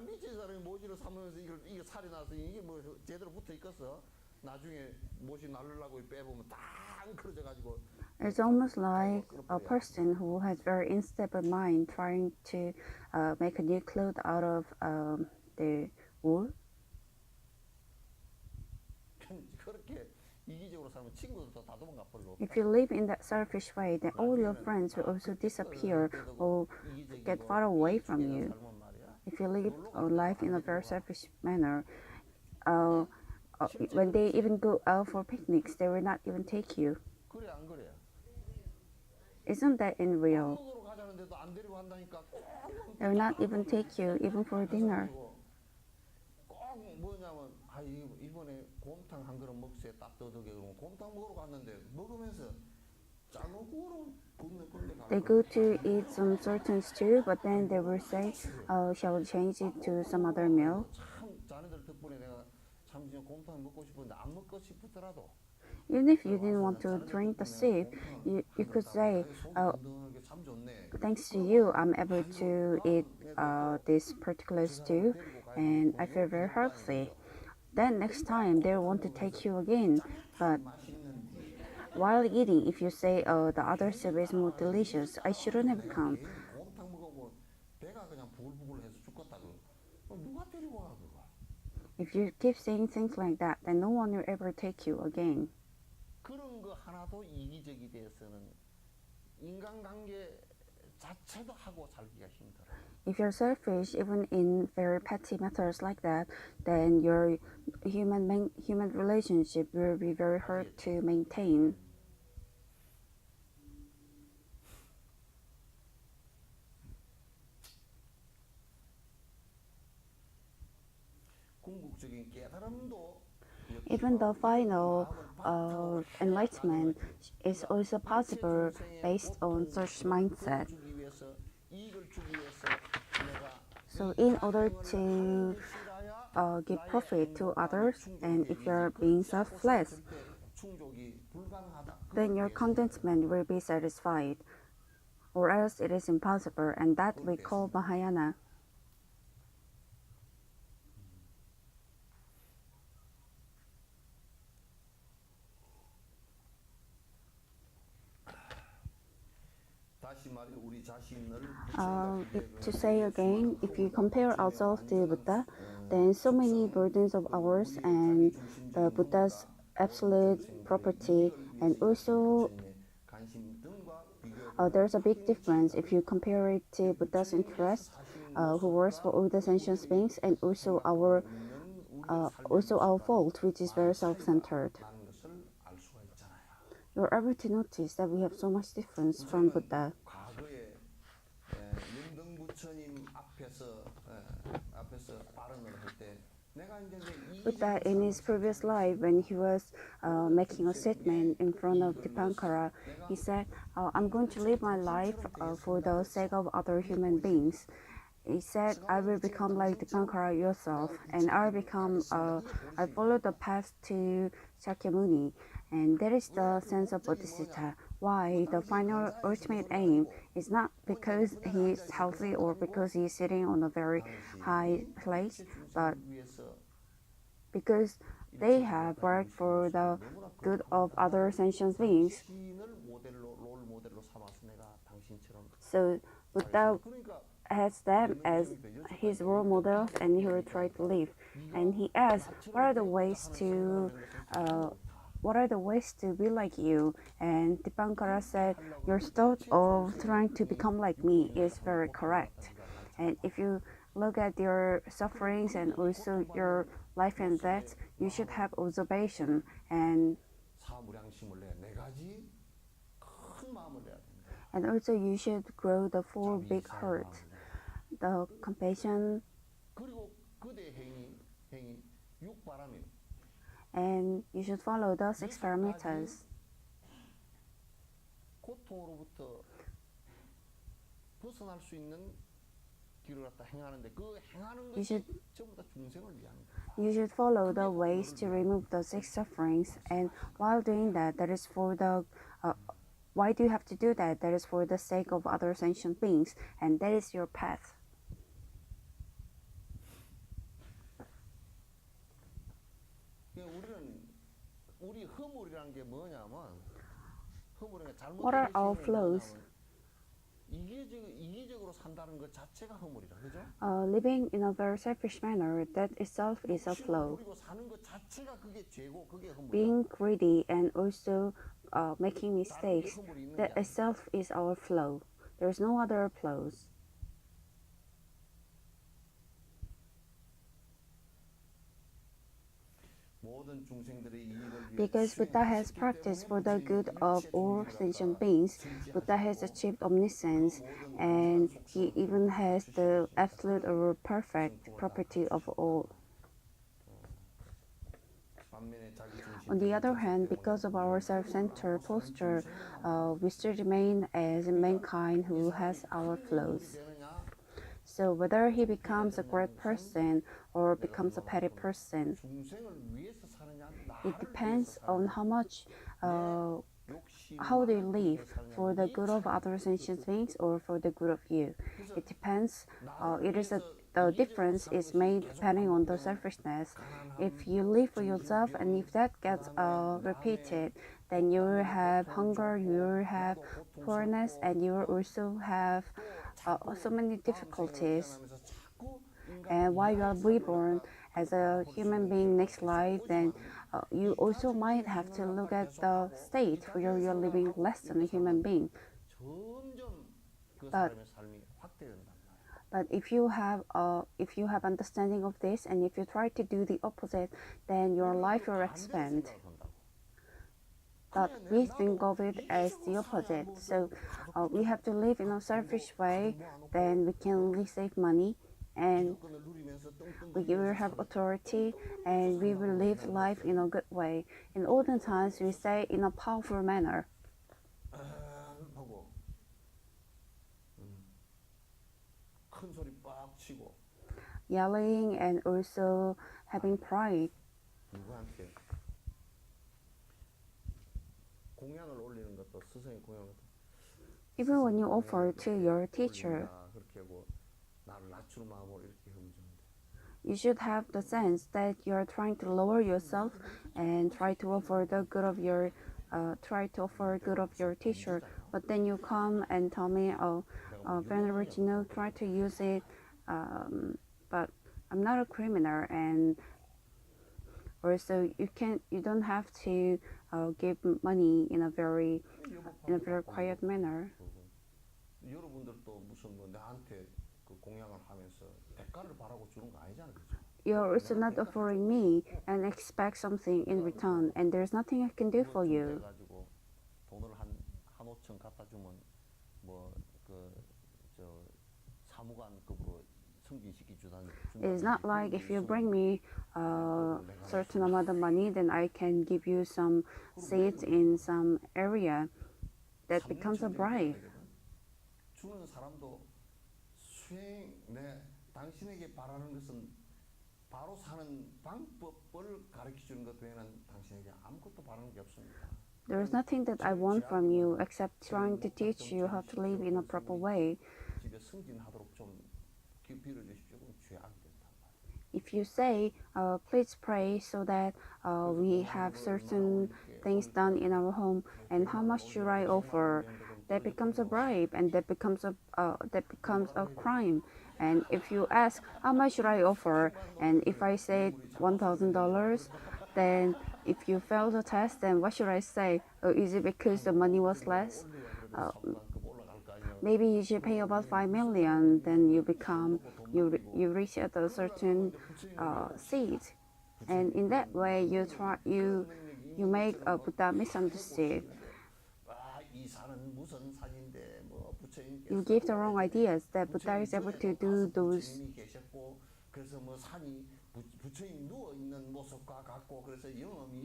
미친 사람이 모지를 사면서 이게 살이 나서 이게 뭐 제대로 붙어 있겠어? 나중에 못이 날르려고 빼보면 다 엉클어져 가지고. It's almost like a person who has very unstable mind trying to make a new cloth out of the wool. If you live in that selfish way, then all your friends will also disappear or get far away from you. If you live life in a very selfish manner, when they even go out for picnics, they will not even take you. Isn't that in real? They will not even take you, even for dinner. They go to eat some certain stew, but then they will say, shall we change it to some other meal? Even if you didn't want to drink the soup, you could say, thanks to you, I'm able to eat this particular stew, and I feel very healthy. Then next time they want to take you again, but while eating, if you say, the other soup is more delicious, I shouldn't have come. If you keep saying things like that, then no one will ever take you again. If you're selfish, even in very petty matters like that, then your human relationship will be very hard to maintain. Even the final enlightenment is also possible based on such mindset. So in order to give profit to others, and if you're being selfless, then your contentment will be satisfied, or else it is impossible, and that we call Mahayana. To say again, if you compare ourselves to Buddha, then so many burdens of ours and the Buddha's absolute property, and also there's a big difference if you compare it to Buddha's interest, who works for all the sentient beings, and also our fault, which is very self-centered. You're able to notice that we have so much difference from Buddha. 과거에 영등 부처님 앞에서 발언을 할때 내가 이제 Buddha, in his previous life, when he was making a statement in front of Dipankara, he said, I'm going to live my life for the sake of other human beings. He said, I will become like Dipankara yourself, and I follow the path to Shakyamuni. And that is the sense of Bodhisattva. Why the final ultimate aim is not because he is healthy or because he is sitting on a very high place, but because they have worked for the good of other sentient beings. So Buddha has them as his role models, and he will try to live. And he asks, what are the ways to be like you? And Dipankara said, your thought of trying to become like me is very correct. And if you look at your sufferings and also your life and death, you should have observation and also you should grow the four big heart, the compassion, and you should follow the 6 parameters. 고통으로부터 벗어날 수 있는 길을 갖다 행하는데 그 행하는 것이 전부 다 중생을 위한 거야. You should follow the ways to remove the 6 sufferings, and while doing that, that is for the why do you have to do that? That is for the sake of other sentient beings, and that is your path. 우리 허물이라는 게 뭐냐면 What are our flaws? 이기적으로 산다는 것 자체가 허물이라, 그죠? Living in a very selfish manner, that itself is a flaw. 사는 것 자체가 그게 죄고 그게 허물이야. Being greedy and also making mistakes, that itself is our flaw. There's no other flaws. Because Buddha has practiced for the good of all sentient beings, Buddha has achieved omniscience, and he even has the absolute or perfect property of all. On the other hand, because of our self-centered posture, we still remain as mankind who has our flaws. So whether he becomes a great person or becomes a petty person, it depends on how they live, for the good of other sentient beings or for the good of you. It depends. The difference is made depending on the selfishness. If you live for yourself and if that gets repeated, then you will have hunger, you will have poorness, and you will also have so many difficulties. And while you are reborn as a human being next life, then you also might have to look at the state where you are living less than a human being. But if you have understanding of this, and if you try to do the opposite, then your life will expand. But we think of it as the opposite. So we have to live in a selfish way, then we can only save money, and we will have authority, and we will live life in a good way. In olden times, we say in a powerful manner. Yelling and also having pride. Even when you offer to your teacher, you should have the sense that you are trying to lower yourself and try to offer the good of your teacher. But then you come and tell me, Venerable Jinok, try to use it, but I'm not a criminal, and also you don't have to give money in a very quiet manner. 여러분들도 무슨 뭐 나한테 그 공양을 하면서 대가를 바라고 주는 거 아니잖아요, 그죠? You're also not offering me and expect something in return, and there's nothing I can do for you. 가지고 돈을 한 5천 갖다 주면 뭐그저 사무관급으로 승진시키 주다니. It's not like if you bring me a certain amount of money, then I can give you some seats in some area. That becomes a bribe. 주는 사람도 당신에게 바라는 것은 바로 사는 방법을 가르쳐 주는 것 외에는 당신에게 아무것도 바라는 게 없습니다. There is nothing that I want from you except trying to teach you how to live in a proper way. 집에 승진하도록 좀 빌어 주십시오. 그럼 죄악이 된다. If you say, please pray so that we have certain things done in our home, and how much should I offer? That becomes a bribe, and that becomes a crime. And if you ask, how much should I offer? And if I say $1,000, then if you fail the test, then what should I say? Is it because the money was less? Maybe you should pay about 5 million, then you reach at a certain seat. And in that way, you make a Buddha misunderstood. You give the wrong ideas that Buddha is able to do those.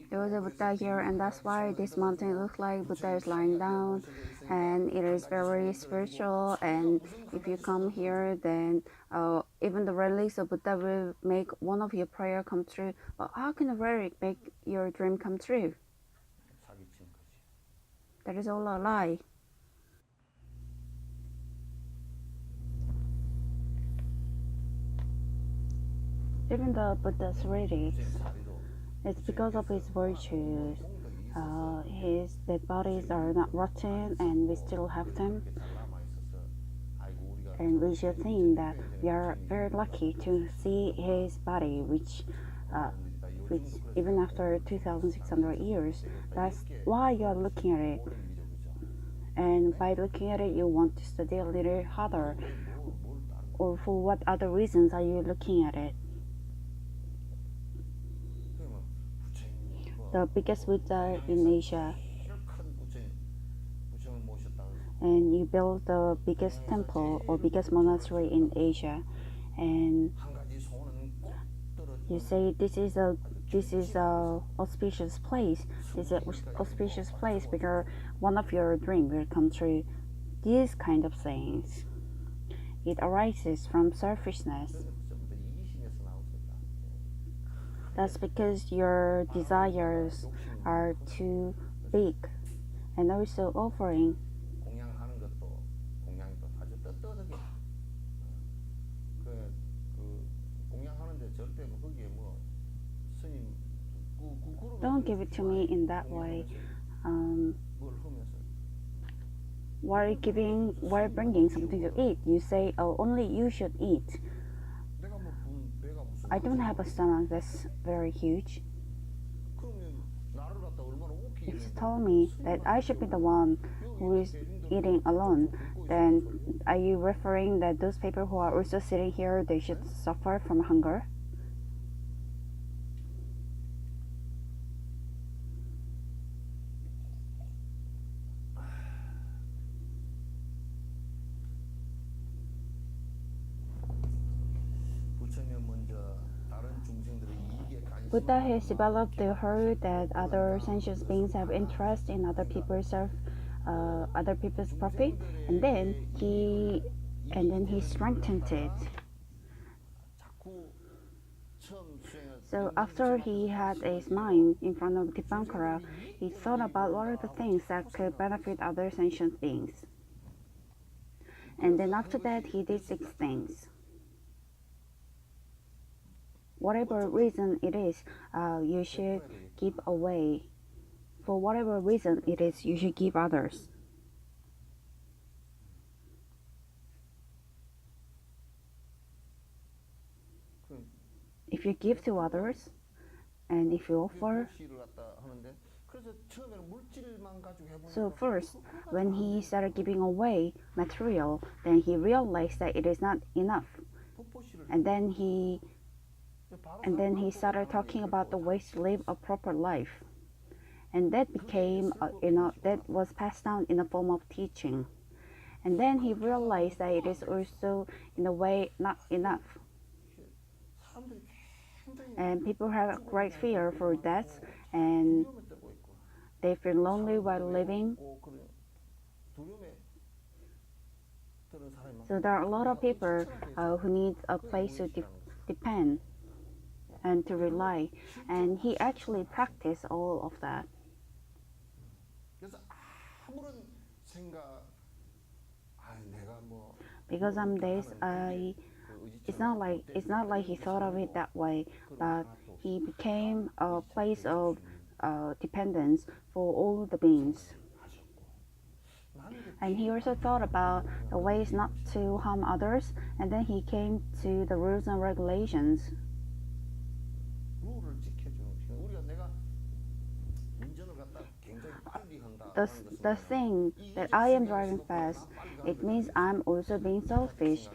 There was a Buddha here, and that's why this mountain looks like Buddha is lying down, and it is very spiritual. And if you come here, then even the relics of Buddha will make one of your prayer come true. But how can a relic make your dream come true? That is all a lie. Even the Buddha's relics, it's because of his virtues. His dead bodies are not rotten, and we still have them. And we should think that we are very lucky to see his body, which even after 2,600 years, that's why you are looking at it. And by looking at it, you want to study a little harder. Or for what other reasons are you looking at it? The biggest Buddha in Asia, and you build the biggest temple or biggest monastery in Asia, and you say this is a auspicious place. This is an auspicious place because one of your dreams will come true. These kind of things, it arises from selfishness. That's because your desires are too big, and also offering. Don't give it to me in that way. While bringing something to eat, you say, "Oh, only you should eat." I don't have a stomach that's very huge. If you told me that I should be the one who is eating alone, then are you referring that those people who are also sitting here, they should suffer from hunger? Buddha has developed the heart that other sentient beings have interest in other people's profit, and then he strengthened it. So after he had his mind in front of Dipankara, he thought about what are the things that could benefit other sentient beings. And then after that, he did 6 things. Whatever reason it is, you should give away. For whatever reason it is, you should give others. If you give to others, and if you offer, 그래서 처음에는 물질만 가지고 So 해보니까 first, 그거가 when 안 he 돼. started giving away material, then he realized that it is not enough. 뽀뽀시를 And then he 바로 and then 사람 he 앞 started 보고 talking 나가는 about the 이걸 ways to live a proper life. And that 그게 became 슬퍼 that was passed down in the form of teaching. And then he realized that it is also in a way not enough. 사람들이 굉장히 And people have a great fear for death, 많고 and 두려움에 떨고 있고 they feel lonely while 사람들이 living. 외롭고 그런 두려움에 드는 사람이 많고 So there are a lot of people who need a place to depend and to rely. And he actually practiced all of that. 그래서 아무런 생각 내가 뭐 Because some days it's not like he thought of it that way, but he became a place of dependence for all the beings. And he also thought about the ways not to harm others, and then he came to the rules and regulations. 룰을 지켜주는 시간. 우리가 내가 운전을 갖다 굉장히 빨리 한다. The thing that I am driving fast, it means I'm also being selfish.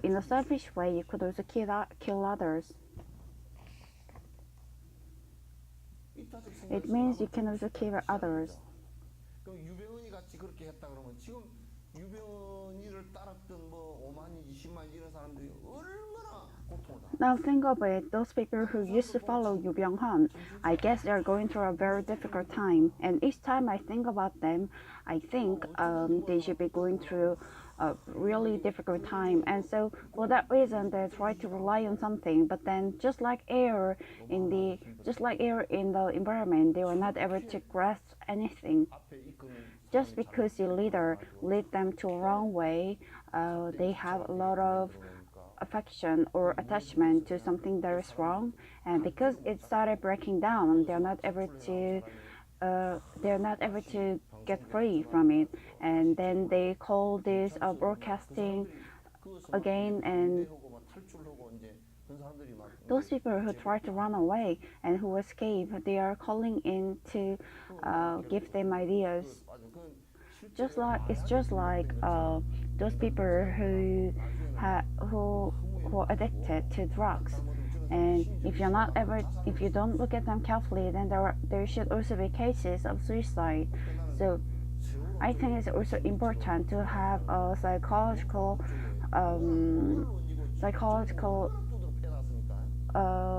In a selfish way, you could also kill others. It means you can also kill others. 그럼 유병헌이 같이 그렇게 했다 그러면 지금 유병헌이를 따랐던 뭐 5만이 20만 이런 사람들이 얼마나 고통을 당하고. Now think of it, those people who used to follow Yu Byung-hun, I guess they're going through a very difficult time. And each time I think about them, I think they should be going through a really difficult time. And so for that reason, they try to rely on something. But then just like air in the environment, they were not able to grasp anything. Just because your leader lead them to a wrong way, they have a lot of affection or attachment to something that is wrong, and because it started breaking down, they're not able to get free from it, and then they call this broadcasting again. And those people who try to run away and who escape, they are calling in to give them ideas. Just like those people who are addicted to drugs, and if you don't look at them carefully, then there should also be cases of suicide. So I think it's also important to have a psychological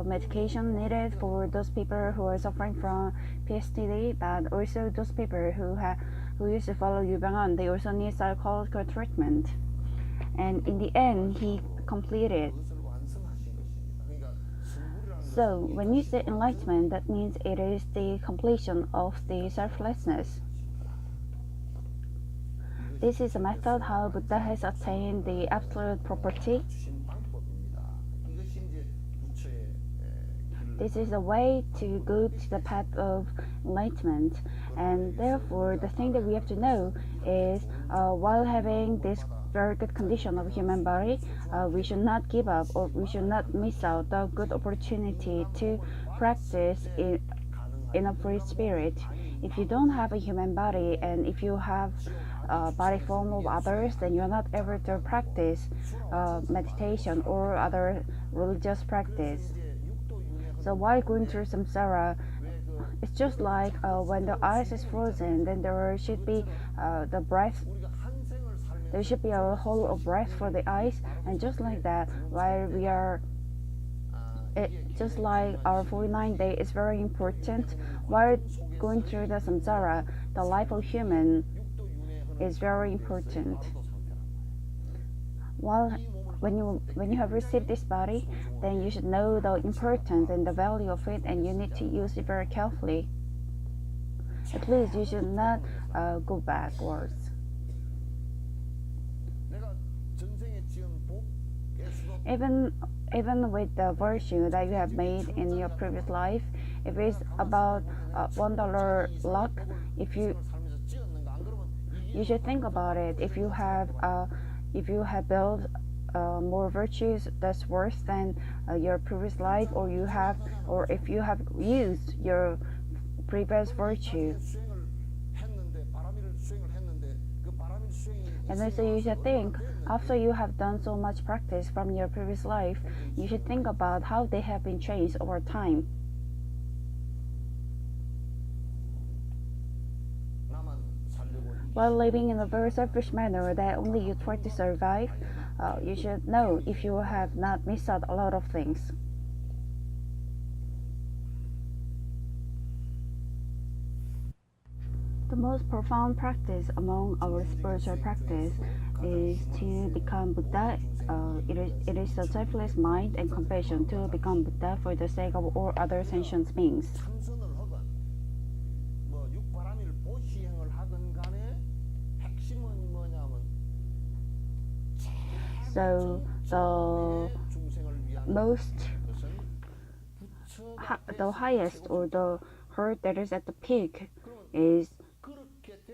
medication needed for those people who are suffering from PSTD, but also those people who used to follow Yu Byung-hun, they also need psychological treatment. And in the end, he completed. So when you say enlightenment, that means it is the completion of the selflessness. This is a method how Buddha has attained the absolute property. This is a way to go to the path of enlightenment, and therefore the thing that we have to know is while having this very good condition of human body, we should not give up, or we should not miss out the good opportunity to practice in a free spirit. If you don't have a human body, and if you have a body form of others, then you're not able to practice meditation or other religious practice. So while going through samsara, it's just like when the ice is frozen, then there should be the breath. There should be a hole of breath for the ice, and just like that, while we are, just like our 49 day is very important. While going through the samsara, the life of human is very important. When you have received this body, then you should know the importance and the value of it, and you need to use it very carefully. At least you should not go backwards. Even with the virtue that you have made in your previous life, if it's about $1 luck, you should think about it. If you have built more virtues that's worse than your previous life, or if you have used your previous virtue. 바람의 수행을 했는데 바람일 수행을 했는데 그 바람일 수행이 And also you should think, after you have done so much practice from your previous life, you should think about how they have been changed over time. 나만 살려고 While living in a very selfish manner that only you try to survive, you should know if you have not missed out a lot of things. The most profound practice among our spiritual practice is to become Buddha. It is a selfless mind and compassion to become Buddha for the sake of all other sentient beings. 참선을 하건 뭐 육바람일 보시행을 하건 간에 핵심은 뭐냐면 So the 중생을 위한 most, 것은 the highest or the heart that is at the peak is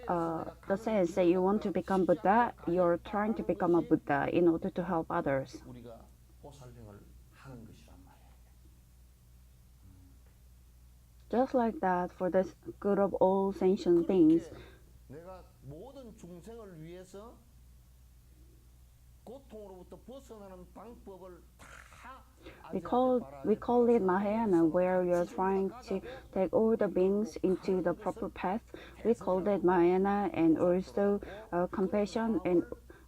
the sense that you want to become Buddha. You're trying to become a Buddha in order to help others. 우리가 보살행을 하는 것이란 말이에요. Just like that, for the good of all sentient beings, 내가 모든 중생을 위해서 고통으로부터 벗어나는 방법을 다 we call it Mahayana, where you're trying to take all the beings into the proper path. We call that Mahayana, and also compassion and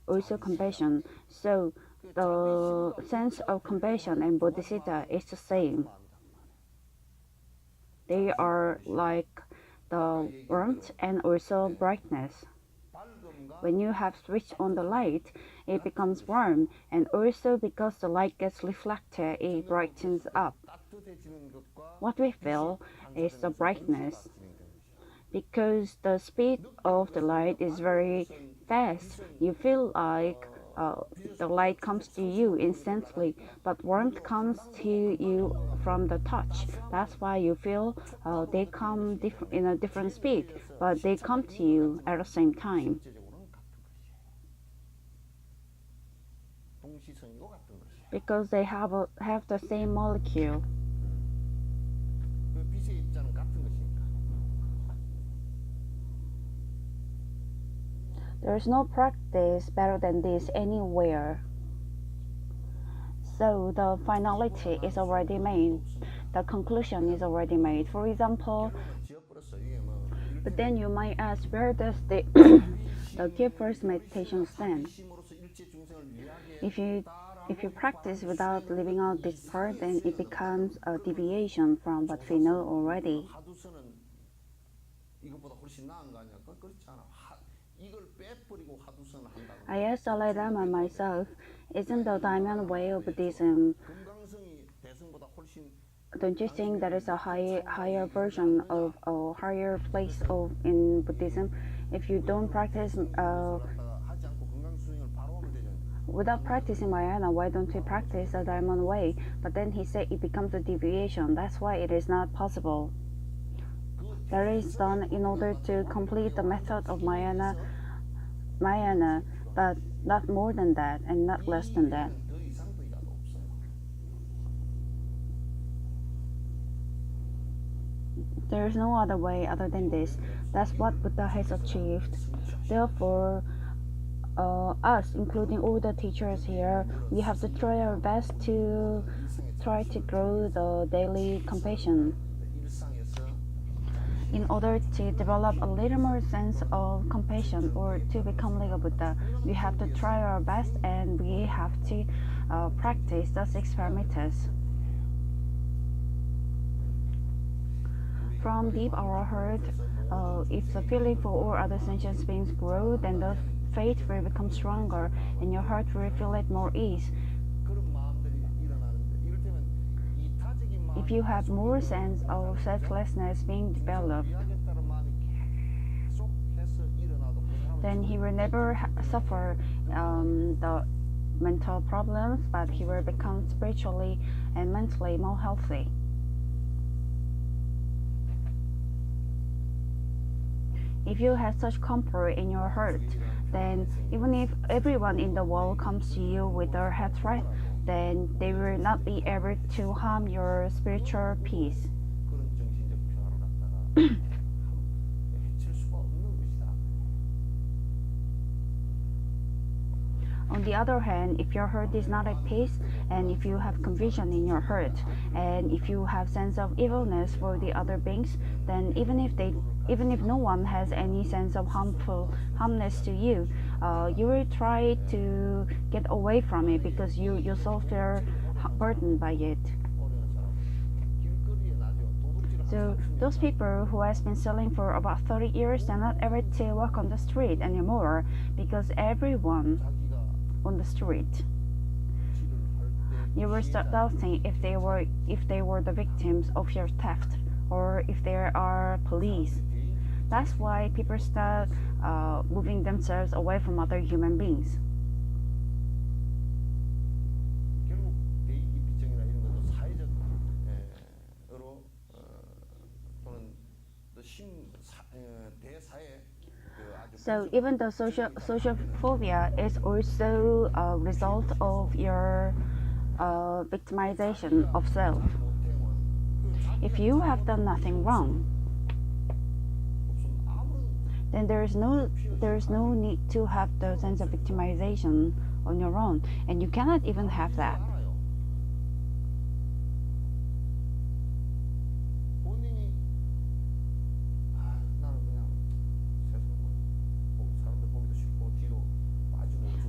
also compassion. So the sense of compassion and bodhisattva is the same. They are like the warmth and also brightness. When you have switched on the light, it becomes warm, and also because the light gets reflected, it brightens up. What we feel is the brightness. Because the speed of the light is very fast, you feel like the light comes to you instantly, but warmth comes to you from the touch. That's why you feel they come in a different speed, but they come to you at the same time. Because they have the same molecule. There is no practice better than this anywhere. So the finality is already made. The conclusion is already made. For example, but then you might ask, where does the first meditation stand? If you practice without living out this part, then it becomes a deviation from what we know already. I asked Dalai Lama myself, isn't the Diamond Way of Buddhism, don't you think that is a higher version of a higher place in Buddhism? If you don't practice without practicing Mahayana, why don't we practice the Diamond Way? But then he said it becomes a deviation. That's why it is not possible. That is done in order to complete the method of Mahayana, but not more than that and not less than that. There is no other way other than this. That's what Buddha has achieved. Therefore, us, including all the teachers here, we have to try our best to try to grow the daily compassion. In order to develop a little more sense of compassion or to become like a Buddha, we have to try our best and we have to practice the 6 parameters. From deep our heart, if the feeling for all other sentient beings grow, then the faith will become stronger and your heart will feel at more ease. If you have more sense of selflessness being developed, then he will never suffer the mental problems, but he will become spiritually and mentally more healthy. If you have such comfort in your heart, then even if everyone in the world comes to you with their head right, then they will not be able to harm your spiritual peace. 해칠 수가 없는 것이다. On the other hand, if your heart is not at peace, and if you have conviction in your heart, and if you have sense of evilness for the other beings, then even if no one has any sense of harmness to you, you will try to get away from it because you yourself feel burdened by it. So those people who has been selling for about 30 years, they're not able to walk on the street anymore because everyone on the street, you will start doubting if they were the victims of your theft or if they are police. That's why people start moving themselves away from other human beings. 결국 대인기피증이나 이런 것도 사회적으로 또는 대사회 So even though social phobia is also a result of your victimization of self. If you have done nothing wrong, then there is no need to have the sense of victimization on your own, and you cannot even have that.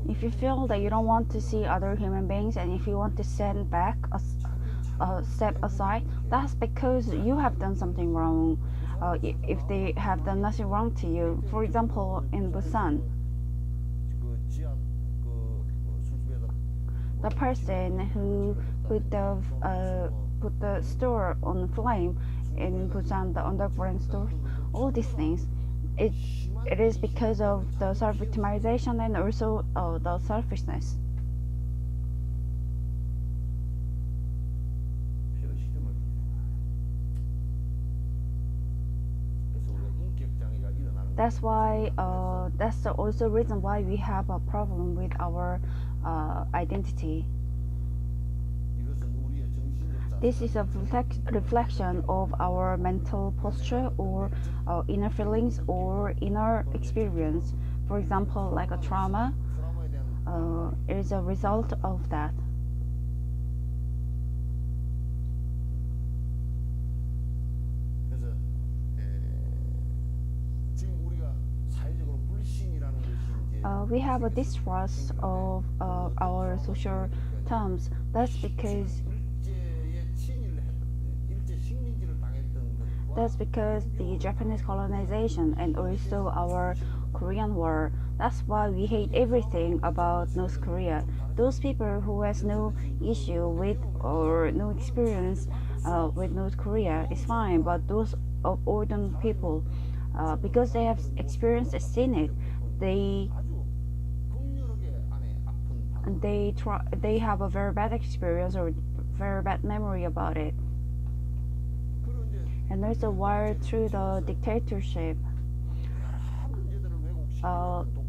If you feel that you don't want to see other human beings and if you want to stand back a step aside, that's because you have done something wrong. If they have done nothing wrong to you, for example, in Busan, the person who put the store on flame in Busan, the underground store, all these things, it is because of the self-victimization and also the selfishness. That's why that's the also reason why we have a problem with our identity. This is a reflection of our mental posture or inner feelings or inner experience. For example, like a trauma, it is a result of that. We have a distrust of our social terms. That's because the Japanese colonization and also our Korean War. That's why we hate everything about North Korea. Those people who has no issue with or no experience with North Korea is fine, but those of older people, because they have experienced and seen it, they have a very bad experience or very bad memory about it. And also while through the dictatorship,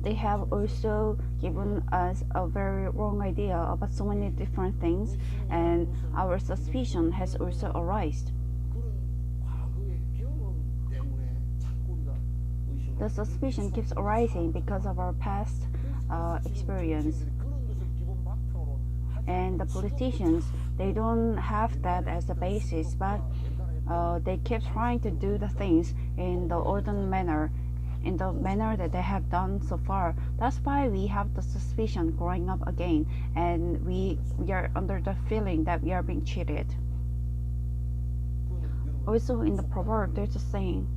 they have also given us a very wrong idea about so many different things, and our suspicion has also arisen. The suspicion keeps arising because of our past experience. And the politicians, they don't have that as a basis, but they keep trying to do the things in the olden manner, in the manner that they have done so far. That's why we have the suspicion growing up again, and we are under the feeling that we are being cheated. Also in the proverb, there's a saying,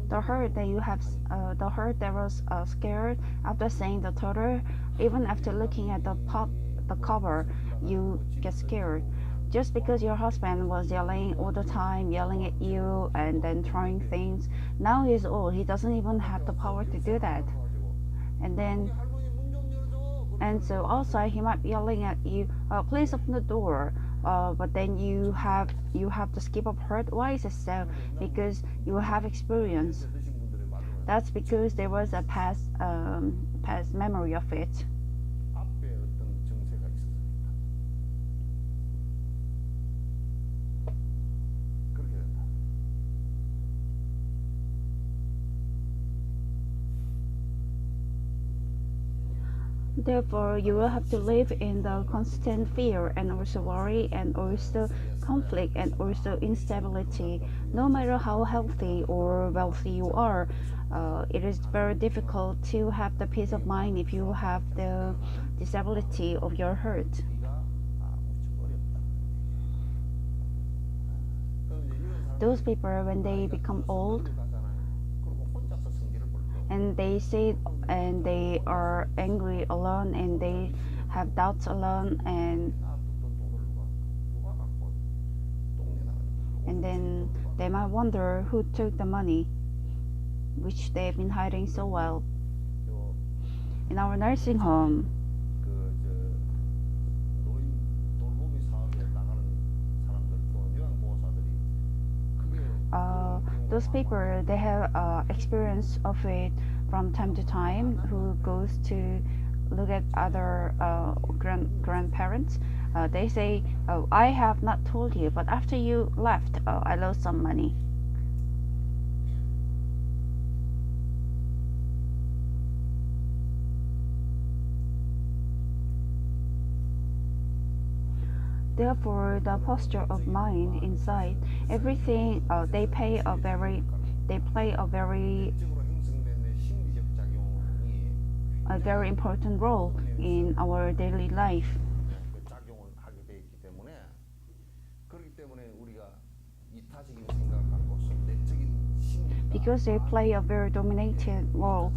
the herd that was scared after seeing the turtle, even after looking at the cover, you get scared. Just because your husband was yelling all the time, yelling at you and then throwing things, now he's old, he doesn't even have the power to do that. And so outside he might be yelling at you, please open the door. But then you have to skip a part. Why is it so? Because you have experience. That's because there was a past memory of it. Therefore, you will have to live in the constant fear and also worry and also conflict and also instability. No matter how healthy or wealthy you are, it is very difficult to have the peace of mind if you have the disability of your heart. Those people, when they become old and they sit and they are angry alone and they have doubts alone, and then they might wonder who took the money which they've been hiding so well. In our nursing home, those people, they have experience of it from time to time, who goes to look at other grandparents. They say, oh, I have not told you, but after you left, I lost some money. Therefore, the posture of mind inside everything, they play a very important role in our daily life. Because they play a very dominating role.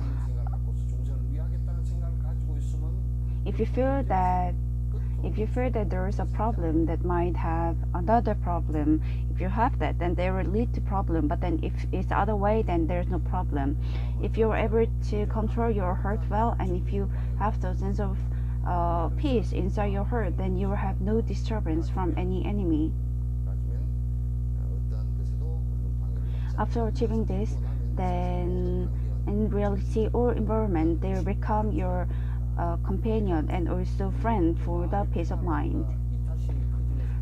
If you feel that there is a problem that might have another problem, if you have that, then they will lead to problem. But then if it's the other way, then there's no problem. If you're able to control your heart well, and if you have the sense of peace inside your heart, then you will have no disturbance from any enemy. After achieving this, then in reality or environment, they will become your companion and also friend for the peace of mind.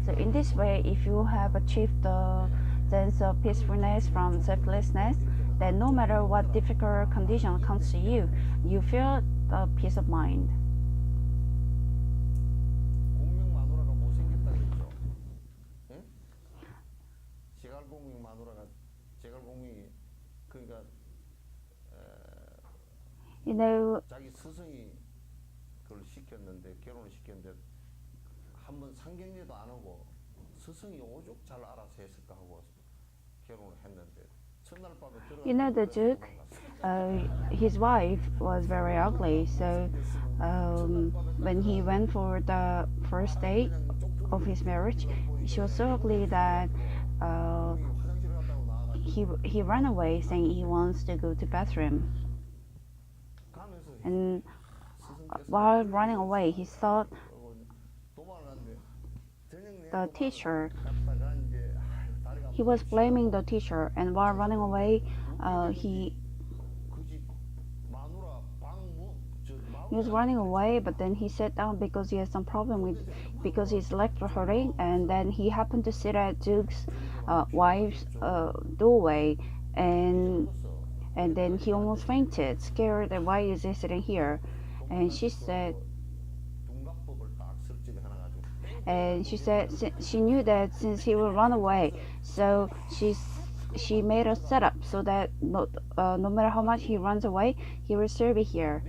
So in this way, if you have achieved the sense of peacefulness from selflessness, then no matter what difficult condition comes to you, you feel the peace of mind. You know, 시켰는데 결혼을 시켰는데 한번 상견례도 안 하고 스승이 오죽 잘 알아서 했을까 하고 결혼을 했는데 첫날 밤에 들어. You know the Duke, his wife was very ugly. So when he went for the first date of his marriage, she was so ugly that he ran away, saying he wants to go to bathroom. And while running away, he saw the teacher. He was blaming the teacher, and while running away, he was running away. But then he sat down because he had some problem because his legs were hurting, and then he happened to sit at Duke's wife's doorway, and then he almost fainted, scared. And why is he sitting here? And she said she knew that since he will run away, so she made a setup so that no matter how much he runs away, he will still be here.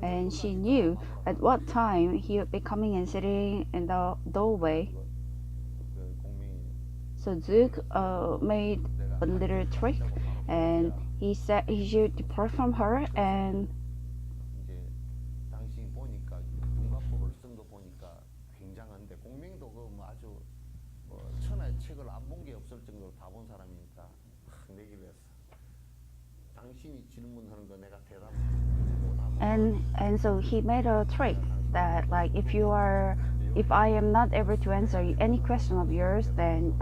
And she knew at what time he would be coming and sitting in the doorway. So Duke made a little trick, and he said he should depart from her. And and so he made a trick that, like, if I am not able to answer any question of yours, then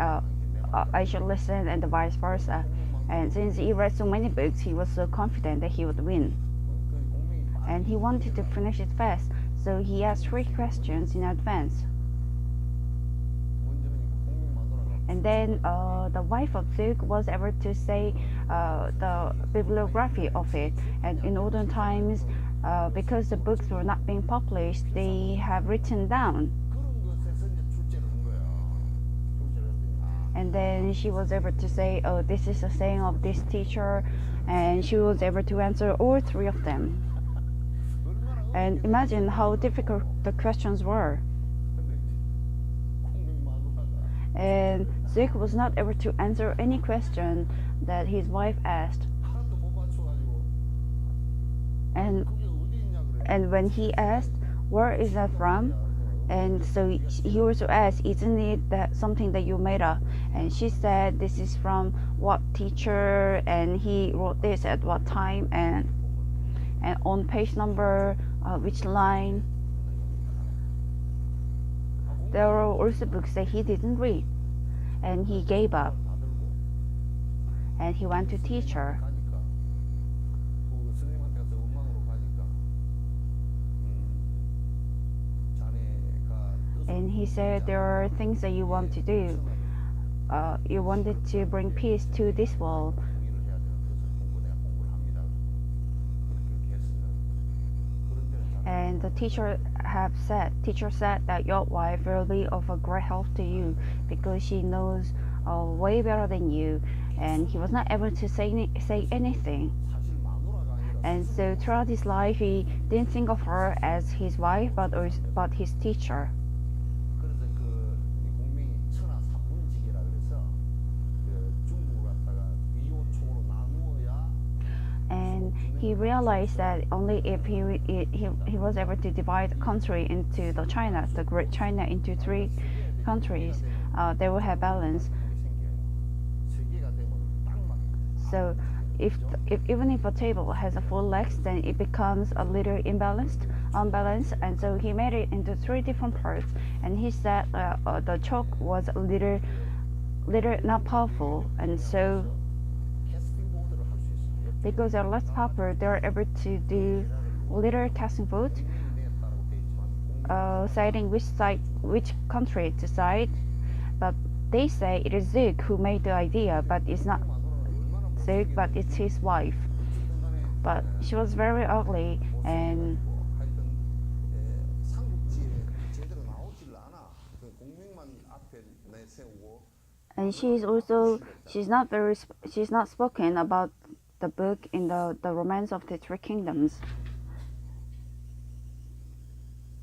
I should listen, and vice versa. And since he read so many books, he was so confident that he would win. And he wanted to finish it fast, so he asked 3 questions in advance. And then the wife of Duke was able to say the bibliography of it. And in olden times, because the books were not being published, they have written down. 그런 것에서 이제 출제를 한 거야. 출제를 했더니 And then she was able to say, oh, this is a saying of this teacher, and she was able to answer all three of them. And imagine how difficult the questions were. 공명 마누라가 And Zeke was not able to answer any question that his wife asked. 하나도 못 맞춰가지고 And 그게 어디 있냐 그래. and when he asked, where is that from? And so he also asked, isn't it that something that you made up? And she said, this is from what teacher, and he wrote this at what time, and on page number, which line. There were also books that he didn't read, and he gave up, and he went to teach her. 가니까 그 선생님한테 가서 원망으로 가니까 자네가 뜻을 And he said, there are things that you want to do. You wanted to bring peace to this world. 공의를 해야 되는 뜻을 공부 내가 공부를 합니다. 그렇게 했으면 그런 데는 잘 And the teacher said that your wife will be of a great help to you because she knows way better than you. And he was not able to say anything. 사실 마누라가 아니라 And so throughout his life, he didn't think of her as his wife, but his teacher. 그래서 그 공명이 천하 삼문직이라 그래서 그 중국을 갖다가 위호총으로 나누어야 And he realized that only if he was able to divide the country into the Great China, into three countries, they will have balance. 세계가 되면 딱 맞. So even if a table has a full legs, then it becomes a little unbalanced. And so he made it into three different parts. And he said the chalk was a little not powerful, and so 캐스팅 보드를 할 수 있어요. because they're less powerful, they're able to do little casting vote, 공명이 냈다라고 돼 있지만 citing which country to cite. But they say it is Zeke who made the idea, but it's not 마누라는 얼마나 Zeke, but it's his wife. 어쨌든 간에 But she was very ugly, and 하여튼 삼국지에 제대로 나오질 않아. 그 공명만 앞에 내세우고 she's not spoken about the book in the Romance of the Three Kingdoms.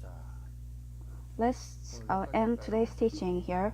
자 Let's end today's teaching here.